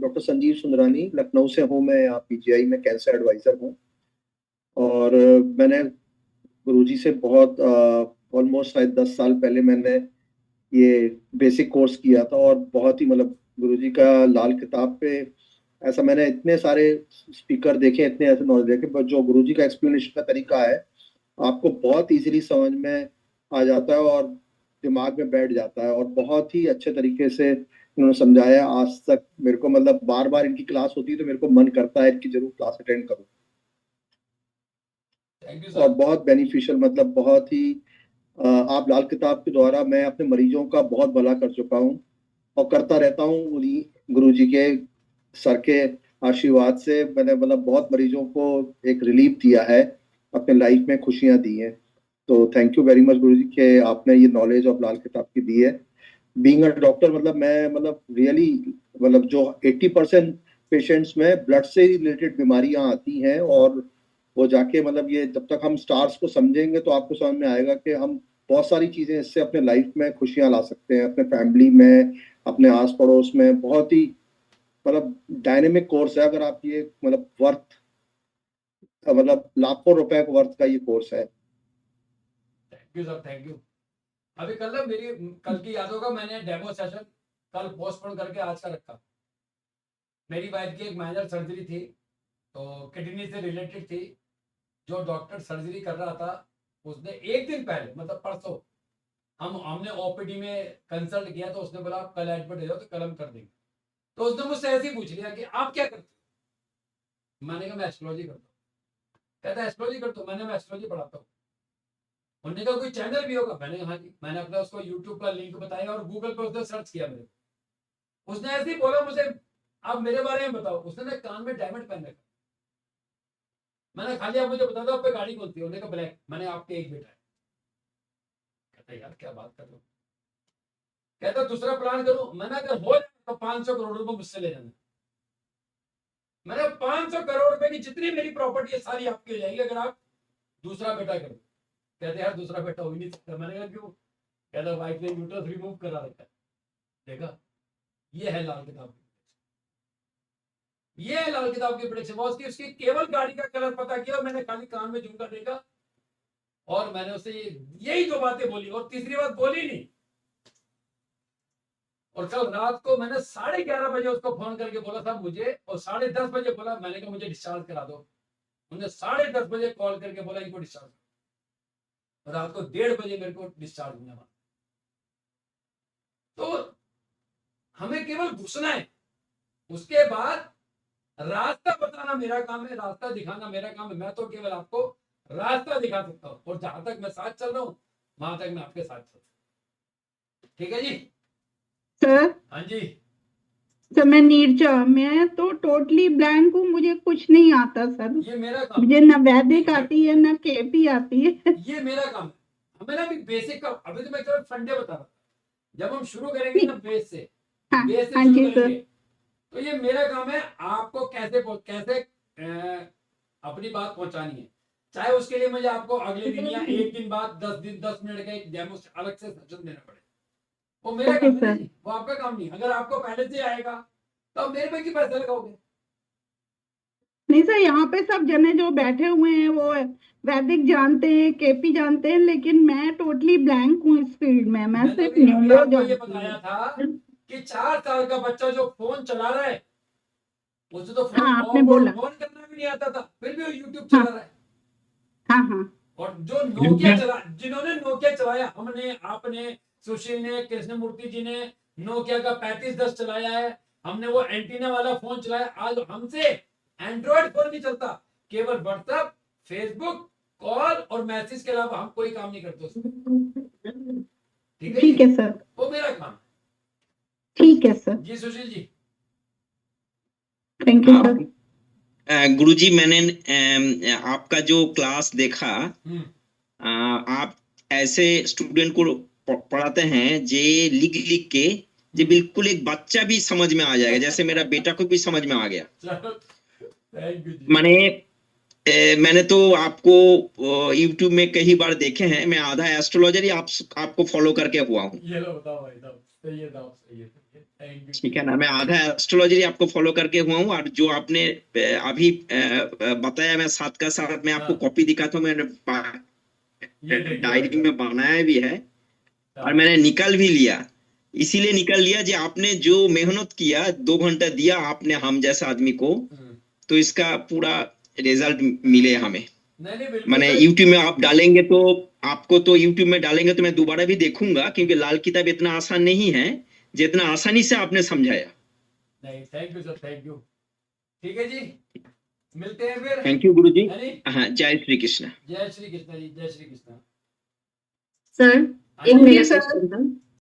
डॉक्टर संजीव सुंदरानी लखनऊ से हूँ। मैं यहाँ पीजीआई में कैंसर एडवाइजर हूँ, और मैंने गुरुजी से बहुत ऑलमोस्ट शायद 10 साल पहले मैंने ये बेसिक कोर्स किया था, और बहुत ही मतलब गुरुजी का लाल किताब पे ऐसा मैंने इतने सारे स्पीकर देखे, इतने ऐसे नॉलेज देखे, पर जो गुरुजी का एक्सप्लेनेशन का तरीका है आपको बहुत इजीली समझ में आ जाता है और दिमाग में बैठ जाता है, और बहुत ही अच्छे तरीके से उन्होंने समझाया। आज तक मेरे को मतलब बार बार इनकी क्लास होती है तो मेरे को मन करता है इनकी जरूर क्लास अटेंड करूं। थैंक यू और सर। बहुत बेनिफिशियल, मतलब बहुत ही आप लाल किताब के द्वारा मैं अपने मरीजों का बहुत भला कर चुका हूं और करता रहता हूं। उन्हीं गुरुजी के सर के आशीर्वाद से मैंने मतलब बहुत मरीजों को एक रिलीफ दिया है, अपने लाइफ में खुशियां दी हैं। तो थैंक यू वेरी मच गुरुजी कि आपने ये नॉलेज ऑफ लाल किताब की दी है। बीइंग अ डॉक्टर मतलब मैं मतलब रियली मतलब जो 80% पेशेंट्स में ब्लड से रिलेटेड बीमारियां आती हैं, और वो जाके मतलब ये जब तक हम स्टार्स को समझेंगे तो आपको समझ में आएगा कि हम बहुत सारी चीजें इससे अपने लाइफ में खुशियां ला सकते हैं, अपने फैमिली में, अपने आस पड़ोस में। बहुत ही मतलब डायनेमिक कोर्स है, अगर आप ये मतलब वर्थ मतलब लाखों रुपए वर्थ का ये कोर्स है। Thank you sir, thank you. अभी कल ना मेरी कल की याद होगा, मैंने डेमो सेशन कल पोस्टपोन करके आज का रखा। मेरी वाइफ की एक माइनर सर्जरी थी, तो किडनी से रिलेटेड थी। जो डॉक्टर सर्जरी कर रहा था उसने एक दिन पहले मतलब परसों हमने ओपीडी में कंसल्ट किया, तो उसने बोला आप कल एडमिट हो जाओ तो कल हम कर देंगे। तो उसने मुझसे ऐसे ही पूछ लिया कि आप क्या करते हो। मैंने कहा मैं एस्ट्रोलॉजी करता हूँ। कहता है एस्ट्रोलॉजी करता हूँ। मैं एस्ट्रोलॉजी पढ़ाता हूँ। उन्होंने कहा कोई चैनल भी होगा। मैंने कहा हाँ जी। मैंने अपना उसको यूट्यूब का लिंक बताया और गूगल पर उसने सर्च किया मेरे को। उसने ऐसे ही बोला मुझे आप मेरे बारे में बताओ। उसने ना कान में डायमंड पहन रखा। मैंने खाली आप मुझे बता दो आप पे गाड़ी कौन सी है। उन्होंने कहा ब्लैक। मैंने आपके एक बेटा है। कहता यार क्या बात कर रहे हो। कहता दूसरा प्लान करूं। मैंने अगर हो जाए तो 500 करोड़ रुपए मुझसे ले जाना। मैंने 500 करोड़ रुपए की जितनी मेरी प्रॉपर्टी है सारी आपकी हो जाएगी अगर आप दूसरा बेटा करो। कहते यार दूसरा बेटा हो ही नहीं सकता। मैंने कहा क्यों। कहता वाइफ ने यूट्रस रिमूव करा रखा है। देखा, ये है लाल किताब की, ये है लाल किताब की प्रेडिक्शन। उसकी उसकी केवल गाड़ी का कलर पता किया और मैंने खाली कान में झुमका देखा और मैंने उसे यही दो बातें बोली और तीसरी बात बोली नहीं। और कल रात को मैंने 11:30 बजे उसको फोन करके बोला था मुझे, और 10:30 बजे बोला। मैंने कहा मुझे डिस्चार्ज करा दो। उन्होंने 10:30 बजे कॉल करके बोला इनको डिस्चार्ज। रात को 1:30 बजे मेरे को डिस्चार्ज होने वाला। तो हमें केवल घुसना है, उसके बाद रास्ता बताना मेरा काम है, रास्ता दिखाना मेरा काम है। मैं तो केवल आपको रास्ता दिखा सकता हूँ और जहां तक मैं साथ चल रहा हूँ वहां तक मैं आपके साथ चल सकता हूँ। ठीक है जी। सर हाँ जी। सर मैं नीरजा, मैं तो टोटली ब्लैंक हूँ, मुझे कुछ नहीं आता सर। ये मेरा काम, मुझे ना वैदिक आती है ना केपी आती है। ये मेरा काम है। हमें ना अभी बेसिक का, अभी तो मैं केवल फंडे बता रहा था। जब हम शुरू करेंगे ना बेस से, हाँ बेस से हाँ शुरू जी करेंगे सर। तो ये मेरा काम है आपको कैसे कैसे अपनी बात पहुंचानी है। चाहे उसके लिए मुझे आपको अगले दिन या एक दिन बाद 10 मिनट का एक डेमो अलग से सेशन देना पड़े, वो मेरा ओके काम है ना सर। जी, वो आपका काम नहीं। अगर आपको पहले से आएगा तो आप मेरे पे क्यों पैसे लगाओगे। नहीं सर, यहाँ पे सब जने जो बैठे हुए हैं वो वैदिक जानते हैं, केपी जानते हैं, लेकिन मैं टोटली ब्लैंक हूँ इस फील्ड में। मैं मैंने सिर्फ अभी न्यूरो आपको ये जानती बताया हूँ। था कि 4 साल का बच्चा जो फोन चला रहा है उसे तो फोन हाँ आपने ऑन बोला। करना भी नहीं आता था, फिर भी वो यूट्यूब हाँ चला रहा है। हाँ हाँ। और जो नोकिया चला, जिन्होंने नोकिया चलाया, हमने, आपने, सुशील ने, कृष्णमूर्ति जी ने नोकिया का 3510 चलाया है। हमने वो एंटीना वाला फोन चलाया। आज हमसे एंड्रॉइड फोन नहीं चलता, केवल व्हाट्सएप, फेसबुक, कॉल और मैसेज के अलावा हम कोई काम नहीं करते उसमें। ठीक है ठीक जी? है सर। वो मेरा काम ठीक है सर। है जी। Sushil ji thank you sir. गुरुजी मैंने आपका जो क्लास देखा, आप ऐसे स्टूडेंट को पढ़ाते हैं जे लिख लिख के जे बिल्कुल एक बच्चा भी समझ में आ जाएगा, जैसे मेरा बेटा को भी समझ में आ गया। चलो थैंक यू जी। माने मैंने तो आपको YouTube में कई बार देखे हैं। मैं आधा एस्ट्रोलॉजर ही आपको फॉलो करके हुआ हूँ। ये लो बताओ भाई साहब, सही है साहब, सही है। Thank you. ठीक है ना, मैं आधा एस्ट्रोलॉजर ही आपको फॉलो करके हुआ हूँ। और जो आपने अभी बताया, मैं साथ का साथ मैं आपको हाँ। कॉपी दिखाता हूँ। मैंने ये देखिए डायरी भाई में बनाया भी है साहब। और मैंने निकल भी लिया। इसीलिए निकल लिया जी, आपने जो मेहनत किया, 2 घंटा दिया आपने हम जैसा आदमी को, तो इसका पूरा रिजल्ट मिले हमें। नहीं नहीं बिल्कुल माने सही। YouTube में आप डालेंगे तो आपको तो YouTube में डालेंगे तो मैं दोबारा भी देखूंगा, क्योंकि लाल किताब इतना आसान नहीं है जितना आसानी से आपने समझाया। नहीं thank you sir, thank you. ठीक है जी, मिलते हैं फिर। थैंक यू गुरुजी। है नी? हाँ, जय श्री कृष्ण। जय श्री कृष्ण जी, जय श्री कृष्ण। सर हाँ एक जी। मेरा क्वेश्चन था।